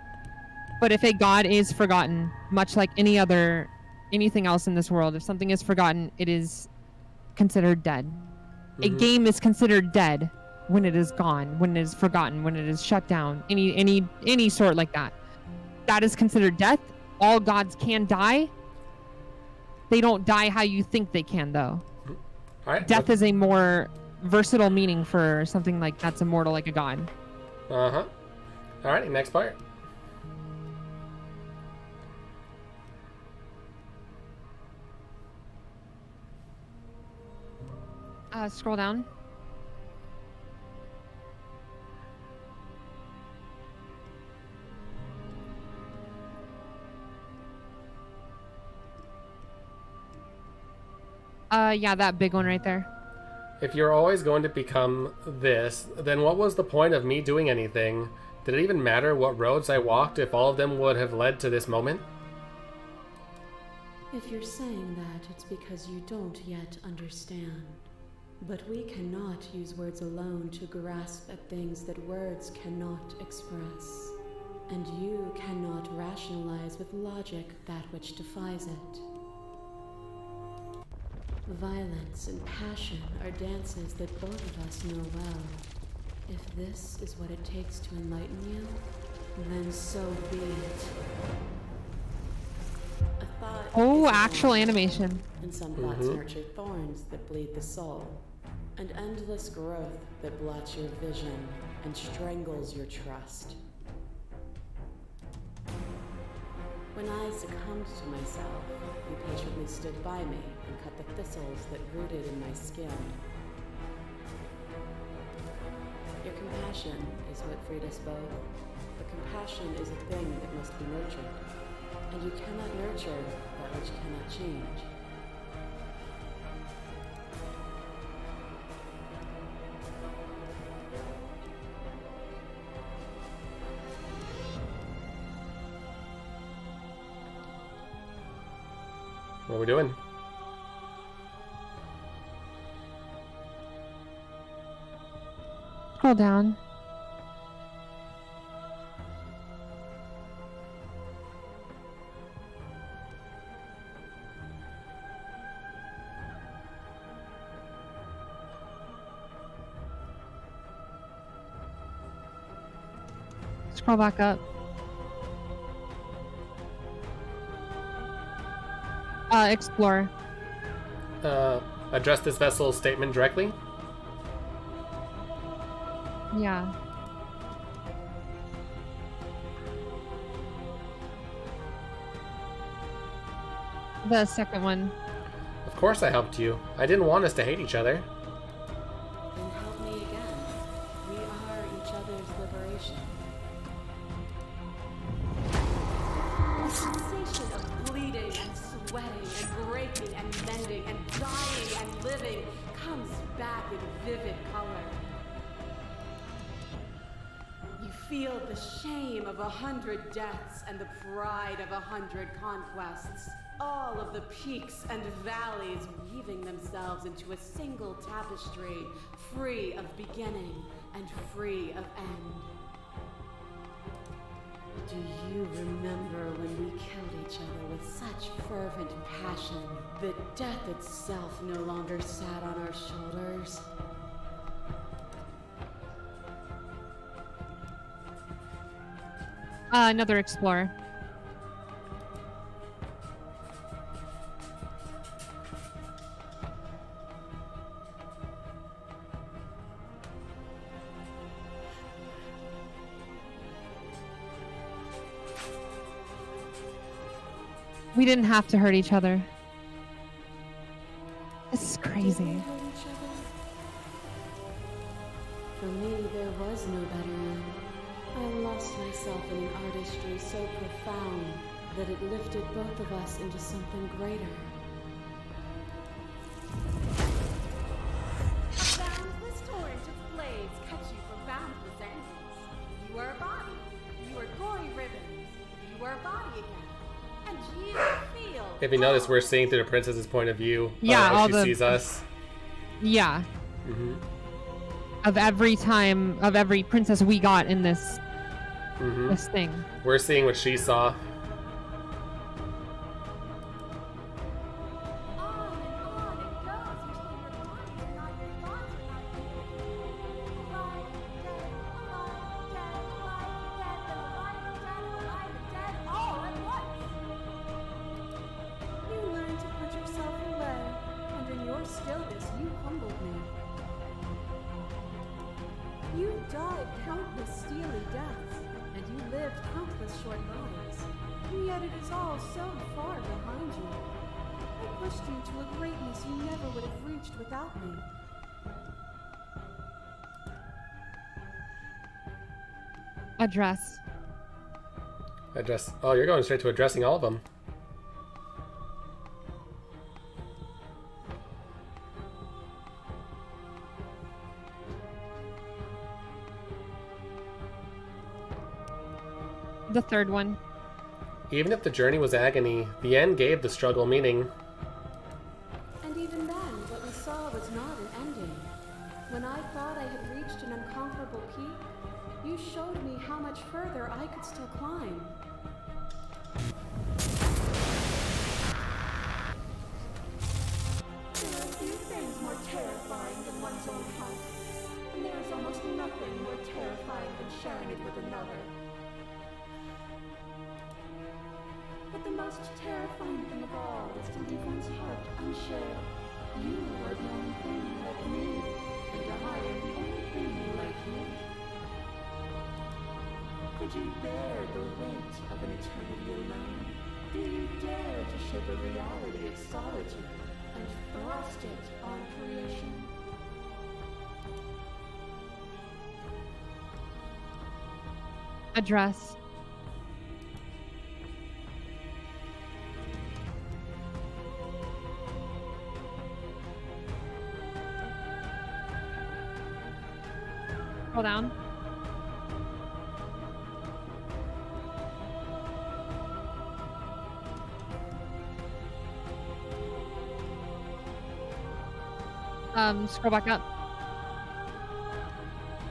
But if a god is forgotten, much like anything else in this world, if something is forgotten, it is considered dead. A game is considered dead when it is gone, when it is forgotten, when it is shut down, any sort like that. That is considered death. All gods can die. They don't die how you think they can, though. All right. Death is a more versatile meaning for something like that's immortal, like a god. All right, next part. Scroll down. Yeah, that big one right there. If you're always going to become this, then what was the point of me doing anything? Did it even matter what roads I walked if all of them would have led to this moment? If you're saying that, it's because you don't yet understand. But we cannot use words alone to grasp at things that words cannot express. And you cannot rationalize with logic that which defies it. Violence and passion are dances that both of us know well. If this is what it takes to enlighten you, then so be it. A thought Oh, is a actual thorn, animation. and some thoughts nurture thorns that bleed the soul, and endless growth that blots your vision and strangles your trust. When I succumbed to myself, you patiently stood by me and cut the thistles that rooted in my skin. Your compassion is what freed us both, but compassion is a thing that must be nurtured. And you cannot nurture that which cannot change. What are we doing? Scroll down. Scroll back up. Explore. Address this vessel's statement directly. Yeah. The second one. Of course I helped you. I didn't want us to hate each other. Then help me again. We are each other's liberation. The sensation of bleeding and sweating and breaking and mending and dying and living comes back in vivid color. You feel the shame of 100 deaths and the pride of 100 conquests. All of the peaks and valleys weaving themselves into a single tapestry, free of beginning and free of end. Do you remember when we killed each other with such fervent passion that death itself no longer sat on our shoulders? Another explorer. We didn't have to hurt each other. This is crazy. Did we hurt each other? For me, there was no better end. I lost myself in an artistry so profound that it lifted both of us into something greater. A boundless torrent of blades cut you for boundless endings. You are a body. You are gory ribbons. You are a body again. And you feel. If you notice, we're seeing through the princess's point of view. Yeah, how all she the- sees us. Yeah. Mm-hmm. Of every princess we got in this Mm-hmm. this thing. We're seeing what she saw. On it goes until your bodies are not your thoughts are not you. Alive, dead, alive, dead, alive, dead, dead, all at once. You learned to put yourself away, and in your stillness you humbled me. You died countless steely deaths, and you lived countless short lives. And yet it is all so far behind you. I pushed you to a greatness you never would have reached without me. Address. Address. Oh, you're going straight to addressing all of them. The third one. Even if the journey was agony, the end gave the struggle meaning. And even then, what we saw was not an ending. When I thought I had reached an unconquerable peak, you showed me how much further I could still climb. There are few things more terrifying than one's own heart. And there is almost nothing more terrifying than sharing it with another. But the most terrifying thing of all is to leave one's heart unshared. You are the only thing like me, and I am the only thing like you. Could you bear the weight of an eternity alone? Do you dare to shape a reality of solitude and thrust it on creation? Address. Scroll down. Scroll back up.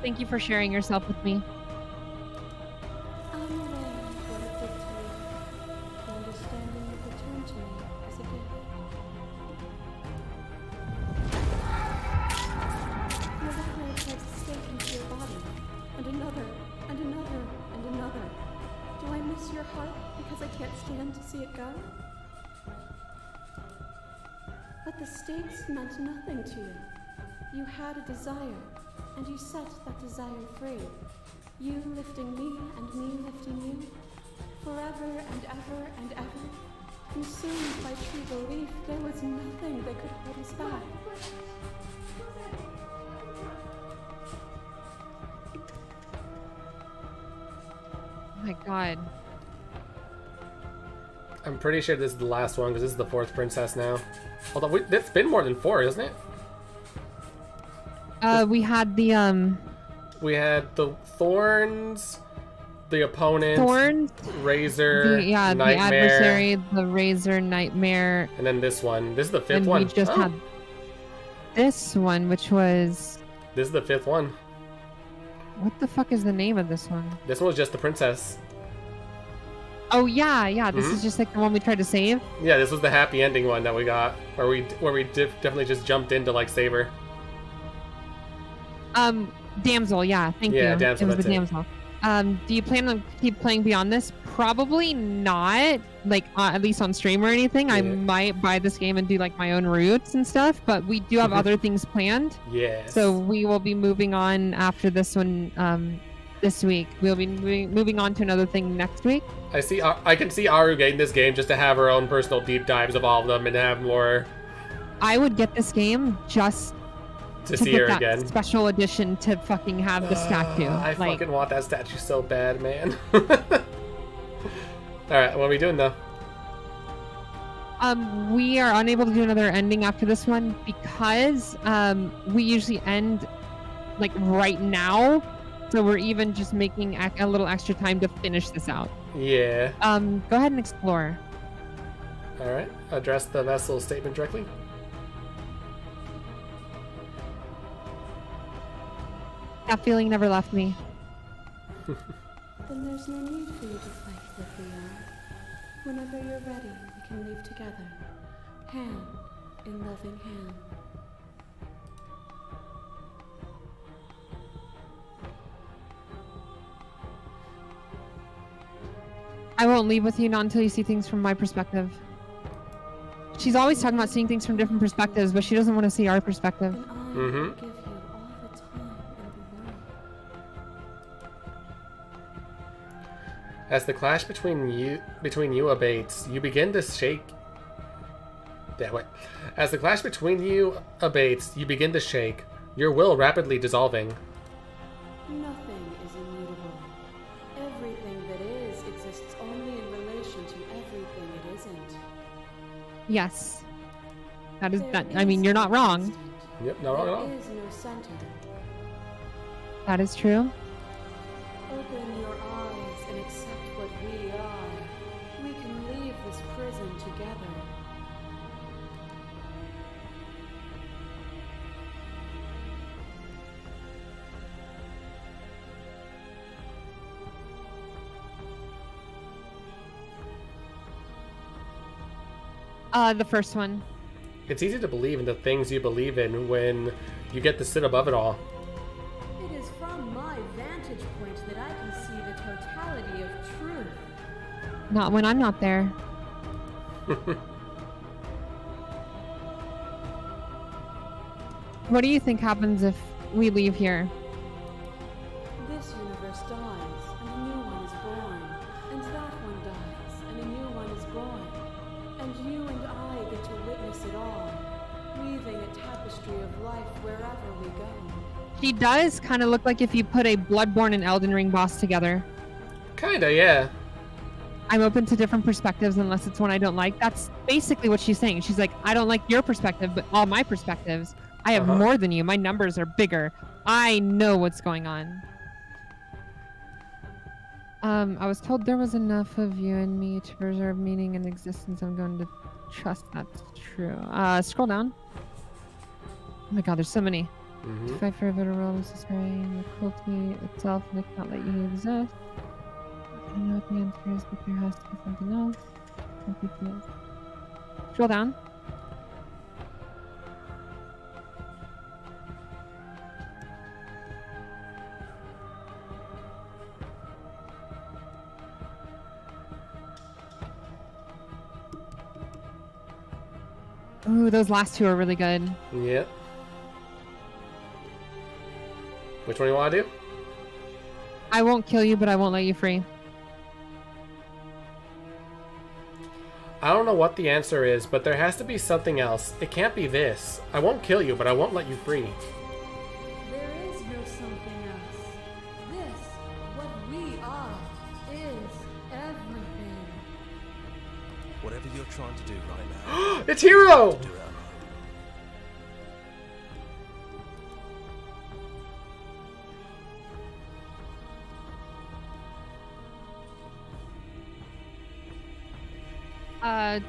Thank you for sharing yourself with me. I'm aware of what it did to me. The understanding it returned to me as a gift. Another player takes a stake into your body, and another, and another, and another. Do I miss your heart because I can't stand to see it go? But the stakes meant nothing to you. You had a desire, and you set that desire free. You lifting me and me lifting you, forever and ever and ever. Consumed by true belief, there was nothing that could hold us back. Oh my god. I'm pretty sure this is the last one because this is the 4th princess now. Although it's been more than 4, isn't it? We had We had the thorns, the opponent, razor, the nightmare, adversary, the razor, nightmare, and then this one. This is the 5th and one. we just had this one, which was This is the 5th one. what the fuck is the name of this one? This one was just the princess. Oh yeah. This is just like the one we tried to save. Yeah, this was the happy ending one that we got, where we definitely just jumped in to like save her. Damsel. Yeah, thank you. Yeah, damsel, It was the that's it. damsel. Do you plan on keep playing beyond this? Probably not. Like at least on stream or anything. I Yeah. might buy this game and do like my own routes and stuff. But we do have other things planned. Yes. So we will be moving on after this one this week. We'll be moving on to another thing next week. I can see Aru getting this game just to have her own personal deep dives of all of them and have more I would get this game just to to see get her that again. special edition to fucking have the statue. I Like, fucking want that statue so bad, man. Alright, what are we doing though? we are unable to do another ending after this one because we usually end like right now. So we're even just making a little extra time to finish this out. Yeah. Go ahead and explore. Alright, address the vessel statement directly. That feeling never left me. Then there's no need for you to fight, Lithium. Whenever you're ready, we can leave together, hand in loving hand. I won't leave with you not until you see things from my perspective. She's always talking about seeing things from different perspectives, but she doesn't want to see our perspective. And I Mhm. will give you all the time in the world. As the clash between you abates, you begin to shake. Damn it. As the clash between you abates, you begin to shake, your will rapidly dissolving. Nothing is immutable. Everything that is exists only in relation to everything it isn't. Yes. That is There that. I mean, is you're no not wrong. constant. Yep, not wrong at all. There is no center. That is true. Open your eyes and accept what we are. We can leave this prison together. The first one. It's easy to believe in the things you believe in when you get to sit above it all. It is from my vantage point that I can see the totality of truth. Not when I'm not there. What do you think happens if we leave here? This universe dies, and a new one is born. And that one dies, and a new one is born. And you and I get to witness it all, weaving a tapestry of life wherever we go. She does kind of look like if you put a Bloodborne and Elden Ring boss together. Kinda, yeah. I'm open to different perspectives unless it's one I don't like. That's basically what she's saying. She's like, I don't like your perspective, but all my perspectives, I have more than you. My numbers are bigger. I know what's going on. I was told there was enough of you and me to preserve meaning and existence. I'm going to trust that's true. Scroll down. Oh my god, there's so many. To fight for a better world is destroying the cruelty itself, and it can't let you exist. I don't know what the answer is, but there has to be something else. Something else. Scroll down. Ooh, those last two are really good. Yep. Which one do you want to do? I won't kill you, but I won't let you free. I don't know what the answer is, but there has to be something else. It can't be this. I won't kill you, but I won't let you free. There is no something else. This, what we are, is everything. Whatever you're trying to do right now, It's Hero! do it alone.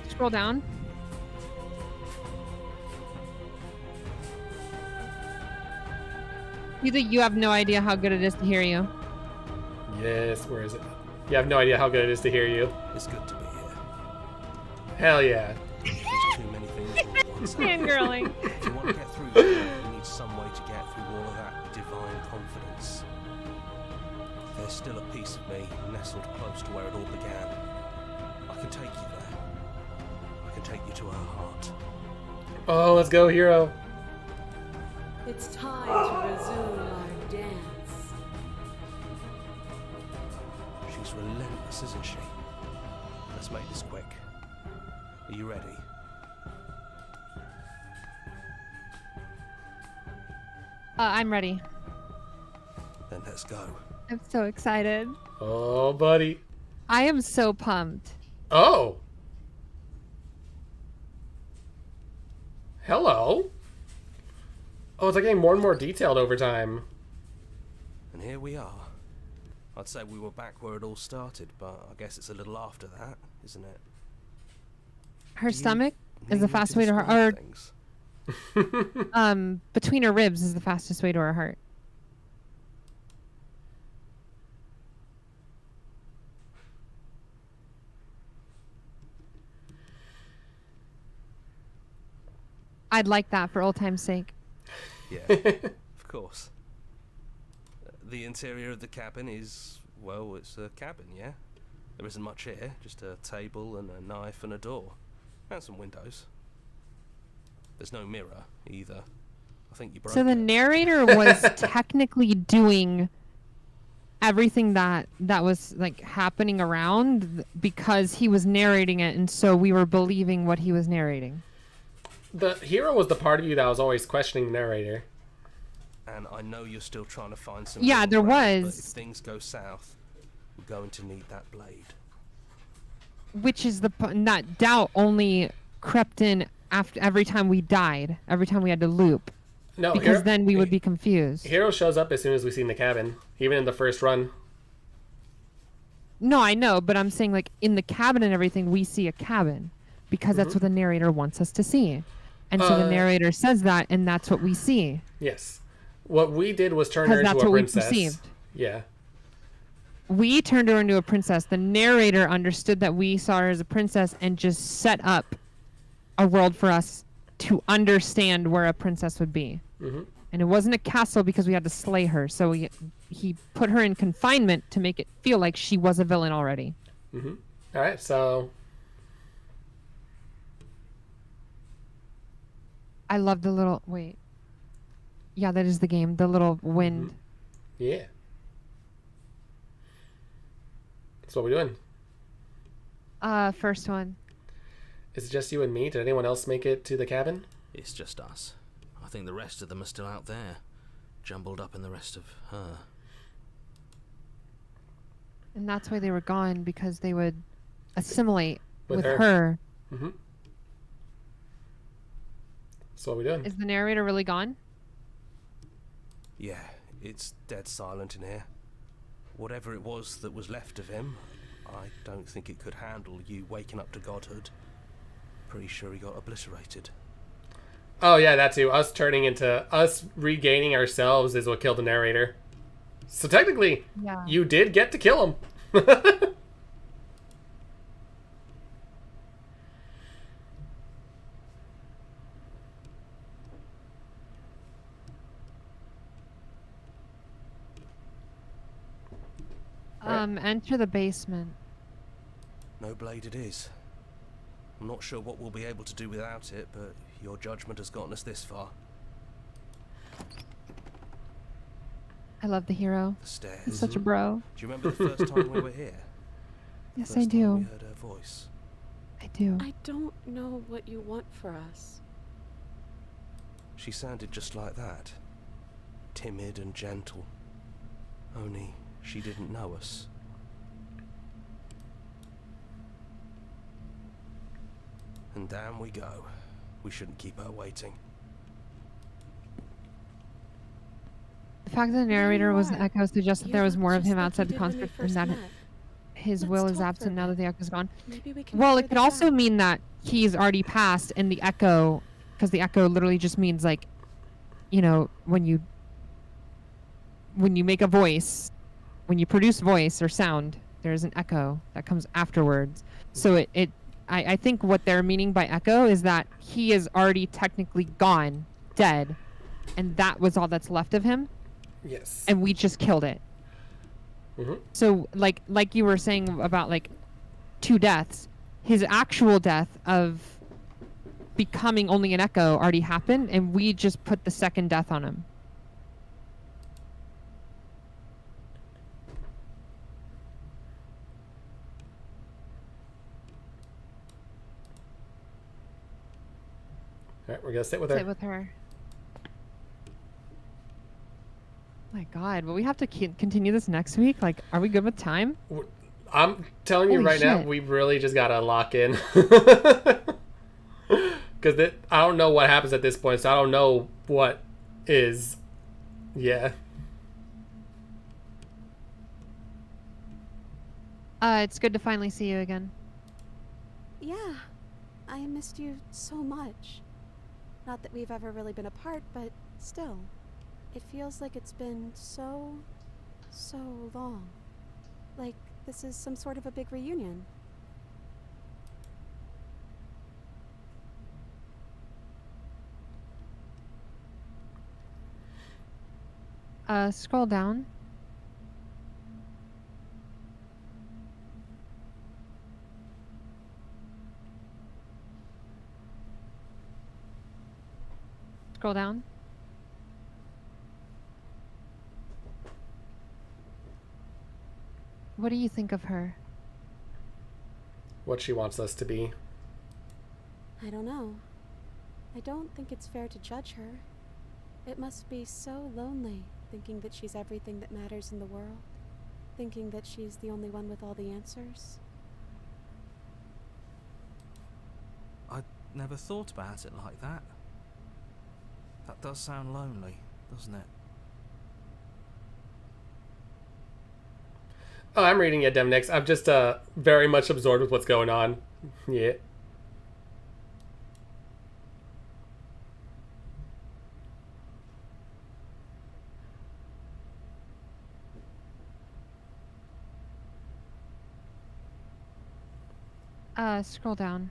Scroll down. You have no idea how good it is to hear you. Yes, where is it? You have no idea how good it is to hear you. It's good to be here. Hell yeah. There's too many things all at once. Fangirling. If you want to get through here, you need some way to get through all of that divine confidence. There's still a piece of me nestled close to where it all began. I can take you there. I can take you to her heart. Oh, let's go, Hero. It's time to resume our dance. She's relentless, isn't she? Let's make this quick. Are you ready? I'm ready. Then let's go. I'm so excited. Oh, buddy. I am so pumped. Oh. Hello. Oh, it's like getting more and more detailed over time. And here we are. I'd say we were back where it all started, but I guess it's a little after that, isn't it? Her Do you stomach is need the me fastest to way to her, describe or things? between her ribs is the fastest way to her heart. I'd like that for old time's sake. Yeah, of course. The interior of the cabin is, well, it's a cabin, yeah? There isn't much here, just a table and a knife and a door. And some windows. There's no mirror, either. I think you broke So the it. narrator was technically doing everything that was like happening around because he was narrating it, and so we were believing what he was narrating. The Hero was the part of you that was always questioning the narrator. And I know you're still trying to find some Yeah, middle there ground, was. But if things go south, we're going to need that blade. Which is that doubt only crept in after every time we died, every time we had to loop, No, because then we would be confused. Hero shows up as soon as we see him in the cabin, even in the first run. No, I know, but I'm saying like in the cabin and everything, we see a cabin because that's what the narrator wants us to see, and so the narrator says that, and that's what we see. Yes. What we did was turn her Because into that's a what we princess. perceived. Yeah. We turned her into a princess. The narrator understood that we saw her as a princess and just set up a world for us to understand where a princess would be. Mm-hmm. And it wasn't a castle because we had to slay her. So he put her in confinement to make it feel like she was a villain already. Mm-hmm. All right, so I love the little... Wait. Yeah, that is the game. The little wind. yeah. That's what we're doing. First one. Is it just you and me? Did anyone else make it to the cabin? It's just us. I think the rest of them are still out there, jumbled up in the rest of her. And that's why they were gone, because they would assimilate With with her. her. Mm-hmm. So what we doing? Is the narrator really gone? Yeah, it's dead silent in here. Whatever it was that was left of him, I don't think it could handle you waking up to godhood. Pretty sure he got obliterated. Oh yeah, that too. Us regaining ourselves is what killed the narrator. So technically, Yeah. you did get to kill him. Enter the basement. No blade it is. I'm not sure what we'll be able to do without it, but your judgment has gotten us this far. I love the hero. The stairs. He's such a bro. Do you remember the first time we were here? Yes, First I time do. we heard her voice. I do. I don't know what you want for us. She sounded just like that. Timid and gentle. Only she didn't know us. And down we go. We shouldn't keep her waiting. The fact that the narrator you was an are. echo suggests that You there was look more of just him like outside you the did when we construct and first that met. his Let's will is talk for a absent now that bit. the echo's gone. Maybe we can Well, figure it could this also out. mean that he's already passed and the echo, because the echo literally just means like, you know, when you make a voice, when you produce voice or sound, there's an echo that comes afterwards. So I think what they're meaning by echo is that he is already technically gone, dead, and that was all that's left of him, Yes. and we just killed it. Mm-hmm. So like you were saying about like 2 deaths, his actual death of becoming only an echo already happened, and we just put the second death on him. All right, we're gonna sit with her. Sit with her. My God, will we have to continue this next week? Like, are we good with time? I'm telling you Holy right now, shit. we really just gotta lock in. Because I don't know what happens at this point, so I don't know what is. Yeah. It's good to finally see you again. Yeah, I missed you so much. Not that we've ever really been apart, but still. It feels like it's been so long. Like this is some sort of a big reunion. Scroll down. Scroll down. What do you think of her? What she wants us to be. I don't know. I don't think it's fair to judge her. It must be so lonely thinking that she's everything that matters in the world. Thinking that she's the only one with all the answers. I never thought about it like that. That does sound lonely, doesn't it? Oh, I'm reading it, Demnix. I'm just very much absorbed with what's going on. Yeah. Scroll down.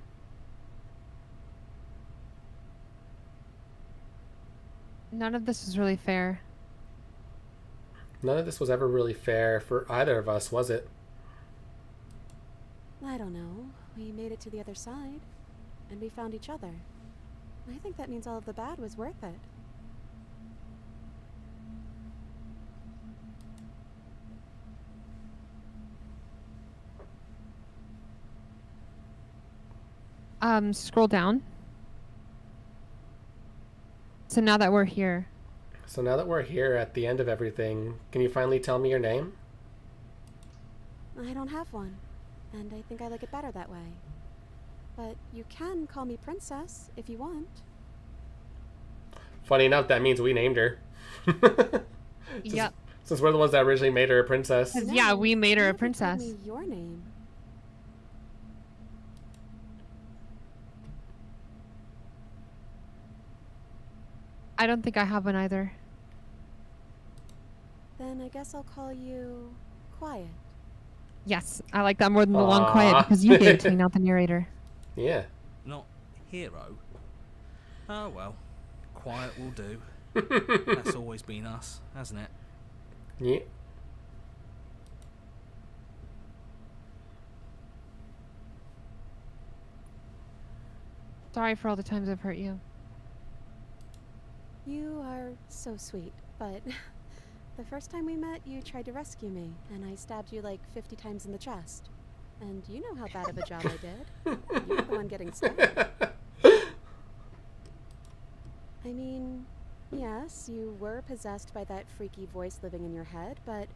None of this is really fair. None of this was ever really fair for either of us, was it? I don't know. We made it to the other side. And we found each other. I think that means all of the bad was worth it. Scroll down. So now that we're here, So now that we're here at the end of everything, can you finally tell me your name? I don't have one, and I think I like it better that way. But you can call me Princess if you want. Funny enough, that means we named her. Yep. Since we're the ones that originally made her a princess. Yeah, we made her You a never told princess. me your name. I don't think I have one either. Then I guess I'll call you Quiet. Yes, I like that more than the long Aw. quiet because you gave it to me, not the narrator. Yeah. Not hero. Oh well, quiet will do. That's always been us, hasn't it? Yeah. Sorry for all the times I've hurt you. You are so sweet, but the first time we met, you tried to rescue me, and I stabbed you like 50 times in the chest. And you know how bad of a job I did. You were the one getting stabbed. I mean, yes, you were possessed by that freaky voice living in your head, but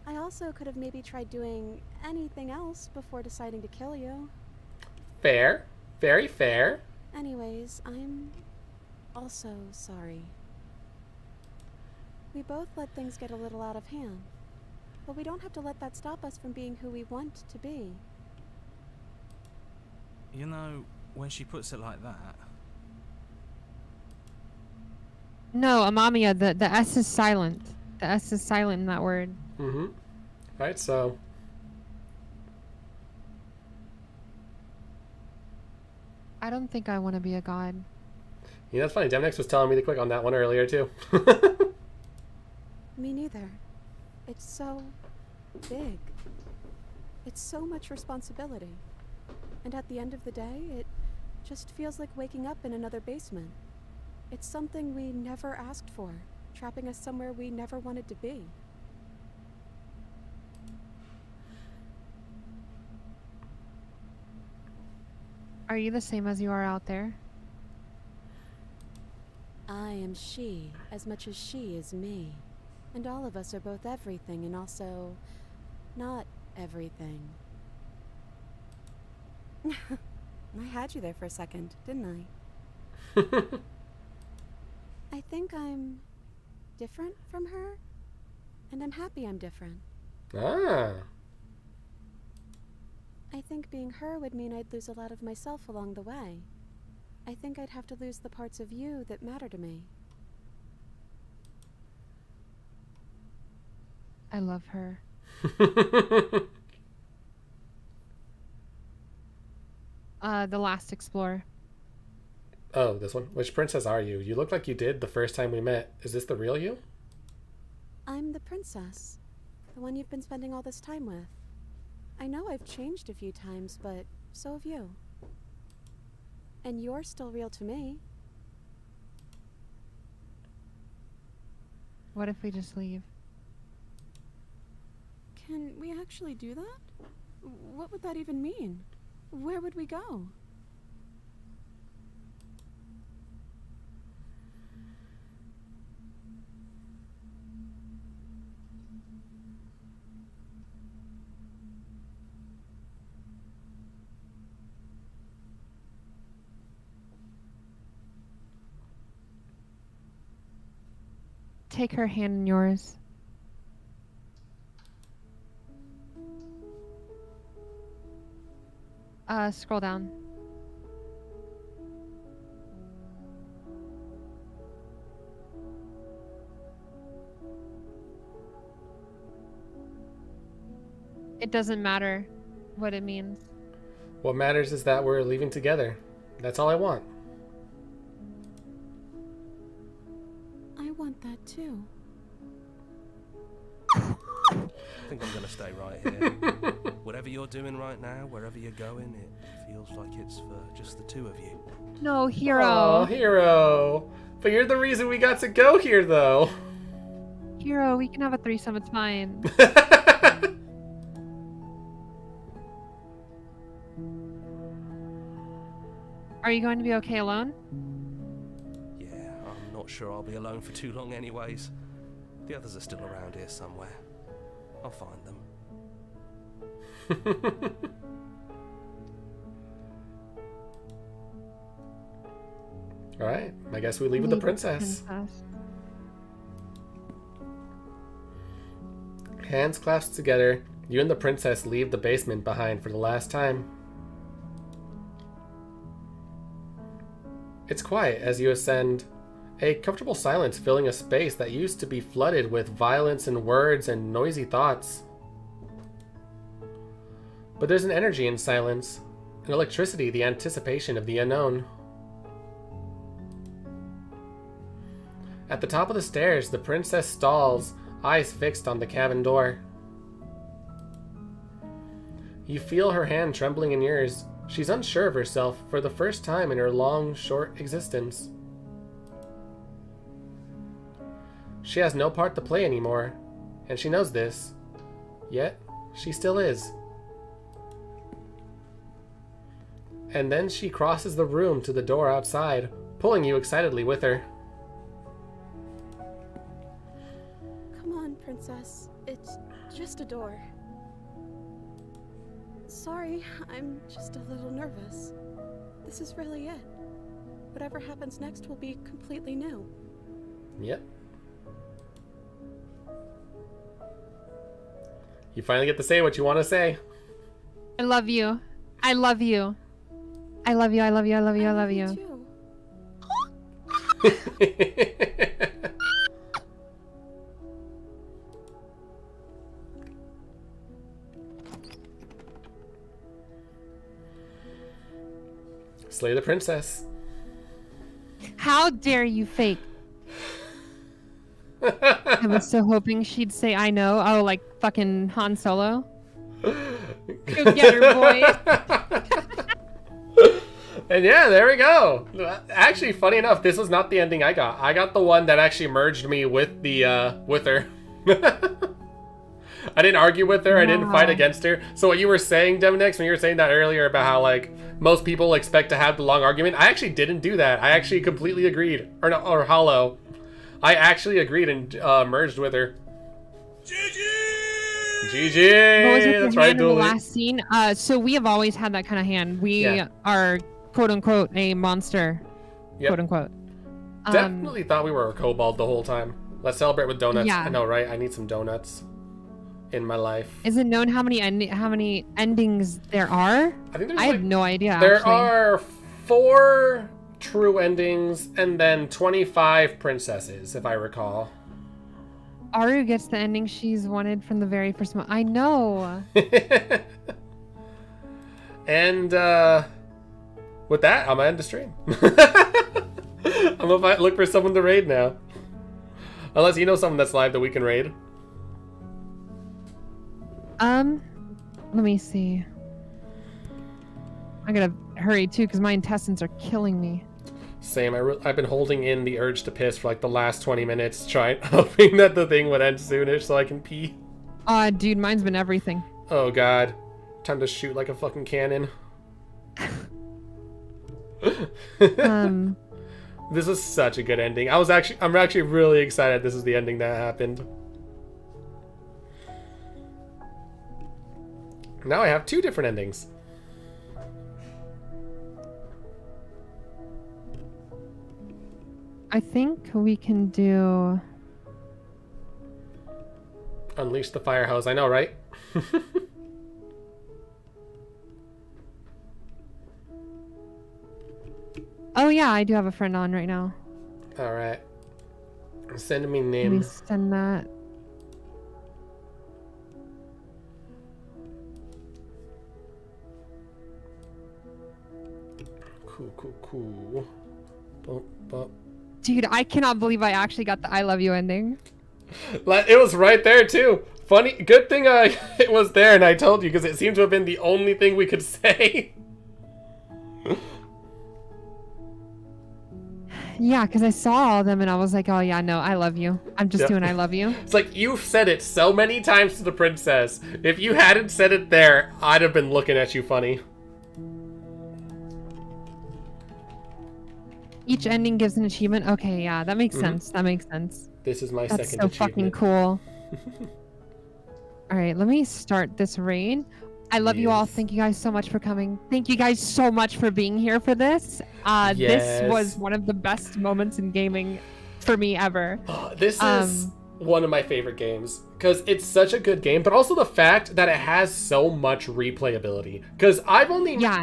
I also could have maybe tried doing anything else before deciding to kill you. Fair. Very fair. Anyways, I'm also sorry. We both let things get a little out of hand, but we don't have to let that stop us from being who we want to be. You know, when she puts it like that, No, Amamiya, the S is silent. The S is silent in that word. Mm-hmm. Alright, so... I don't think I want to be a god. Yeah, that's funny. Demnex was telling me to click on that one earlier, too. Me neither. It's so big. It's so much responsibility. And at the end of the day, it just feels like waking up in another basement. It's something we never asked for, trapping us somewhere we never wanted to be. Are you the same as you are out there? I am she as much as she is me. And all of us are both everything and also not everything. I had you there for a second, didn't I? I think I'm different from her, and I'm happy I'm different. Ah. I think being her would mean I'd lose a lot of myself along the way. I think I'd have to lose the parts of you that matter to me. I love her. The last explorer. Oh, this one? Which princess are you? You look like you did the first time we met. Is this the real you? I'm the princess, the one you've been spending all this time with. I know I've changed a few times, but so have you. And you're still real to me. What if we just leave? Can we actually do that? What would that even mean? Where would we go? Take her hand in yours. Scroll down. It doesn't matter what it means. What matters is that we're leaving together. That's all I want. I want that too. I think I'm going to stay right here. Whatever you're doing right now, wherever you're going, it feels like it's for just the two of you. No, hero. Oh, hero. But you're the reason we got to go here, though. Hero, we can have a threesome. It's fine. Are you going to be okay alone? Yeah, I'm not sure I'll be alone for too long anyways. The others are still around here somewhere. I'll find them. Alright, I guess we leave with the princess. Hands clasped together, you and the princess leave the basement behind for the last time. It's quiet as you ascend, a comfortable silence filling a space that used to be flooded with violence and words and noisy thoughts. But there's an energy in silence, an electricity, the anticipation of the unknown. At the top of the stairs, the princess stalls, eyes fixed on the cabin door. You feel her hand trembling in yours. She's unsure of herself for the first time in her long, short existence. She has no part to play anymore, and she knows this. Yet, she still is. And then she crosses the room to the door outside, pulling you excitedly with her. Come on, Princess. It's just a door. Sorry, I'm just a little nervous. This is really it. Whatever happens next will be completely new. Yep. You finally get to say what you want to say. I love you. I love you. I love you. I love you. I love you. I love you. Too. Slay the princess. How dare you fake? I was so hoping she'd say I know. Oh, like fucking Han Solo. Go get her, boy. And yeah, there we go. Actually, funny enough, this was not the ending I got. I got the one that actually merged me with the with her. I didn't argue with her. I didn't fight against her. So what you were saying, Demonex, when you were saying that earlier about how like most people expect to have the long argument, I actually didn't do that. I actually completely agreed. Or no, or Hollow. I actually agreed and merged with her. GG! GG! What was with That's your right, hand in the Dooley. last scene? So we have always had that kind of hand. We are quote unquote a monster. Yep. Quote unquote. Definitely thought we were a kobold the whole time. Let's celebrate with donuts. Yeah. I know, right? I need some donuts in my life. Is it known how many endings there are? I think there's I have no idea. There actually. are 4 true endings and then 25 princesses, if I recall. Aru gets the ending she's wanted from the very first moment. I know. And with that, I'm gonna end the stream. I'm gonna look for someone to raid now. Unless you know someone that's live that we can raid. Let me see. I gotta hurry too because my intestines are killing me. Same. I've been holding in the urge to piss for like the last 20 minutes, hoping that the thing would end soonish so I can pee. Dude, mine's been everything. Oh god. Time to shoot like a fucking cannon. This is such a good ending. I'm actually really excited this is the ending that happened. Now I have 2 different endings. I think we can do... Unleash the fire hose. I know, right? Oh yeah, I do have a friend on right now. Alright. Send me Let me name. send that. Cool. Bump. Dude, I cannot believe I actually got the I love you ending. It was right there too. Funny, good thing it was there and I told you because it seemed to have been the only thing we could say. Yeah, because I saw all of them and I was like, oh yeah, no, I love you. I'm just doing I love you. It's like you've said it so many times to the princess. If you hadn't said it there, I'd have been looking at you funny. Each ending gives an achievement. Okay, yeah, that makes sense. That makes sense. This is my That's second so achievement. fucking cool. All right, let me start this raid. I love you all. Yes. Thank you guys so much for coming. Thank you guys so much for being here for this. Yes. This was one of the best moments in gaming for me ever. This is one of my favorite games because it's such a good game, but also the fact that it has so much replayability. Because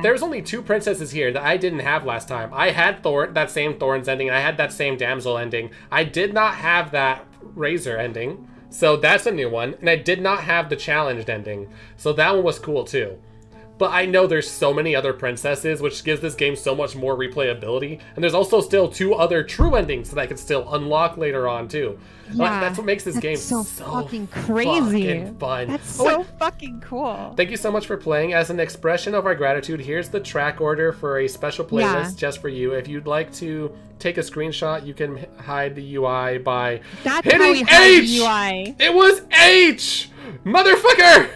there's only 2 princesses here that I didn't have last time. I had that same Thorns ending, and I had that same Damsel ending. I did not have that Razor ending, so that's a new one. And I did not have the challenged ending, so that one was cool too. But I know there's so many other princesses, which gives this game so much more replayability. And there's also still 2 other true endings that I can still unlock later on too. Yeah, That's what makes this game so so fucking crazy. fucking fun. That's so fucking cool. Thank you so much for playing. As an expression of our gratitude, here's the track order for a special playlist just for you. If you'd like to take a screenshot, you can hide the UI by hitting H! The UI. It was H! Motherfucker!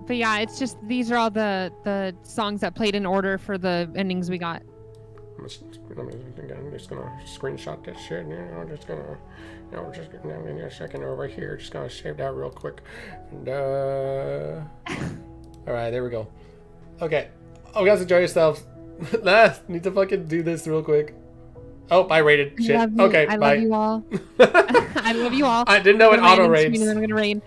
But yeah, it's just these are all the songs that played in order for the endings we got. I'm just gonna screenshot this shit. I'm just gonna, we're just gonna give me a second over here. Just gonna save that real quick. And, all right, there we go. Okay. Oh, guys, enjoy yourselves. Need to fucking do this real quick. Oh, I rated. Shit. Okay, I bye. love you all. I love you all. I didn't know it auto rates. I'm gonna raid.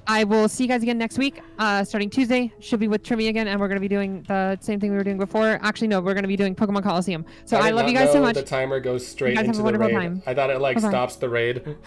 I will see you guys again next week, starting Tuesday. Should be with Trimmy again, and we're going to be doing the same thing we were doing before. Actually, no, we're going to be doing Pokemon Coliseum. So I love you guys so much. The timer goes straight You guys into have a the wonderful raid. time. I thought it Bye-bye. stops the raid.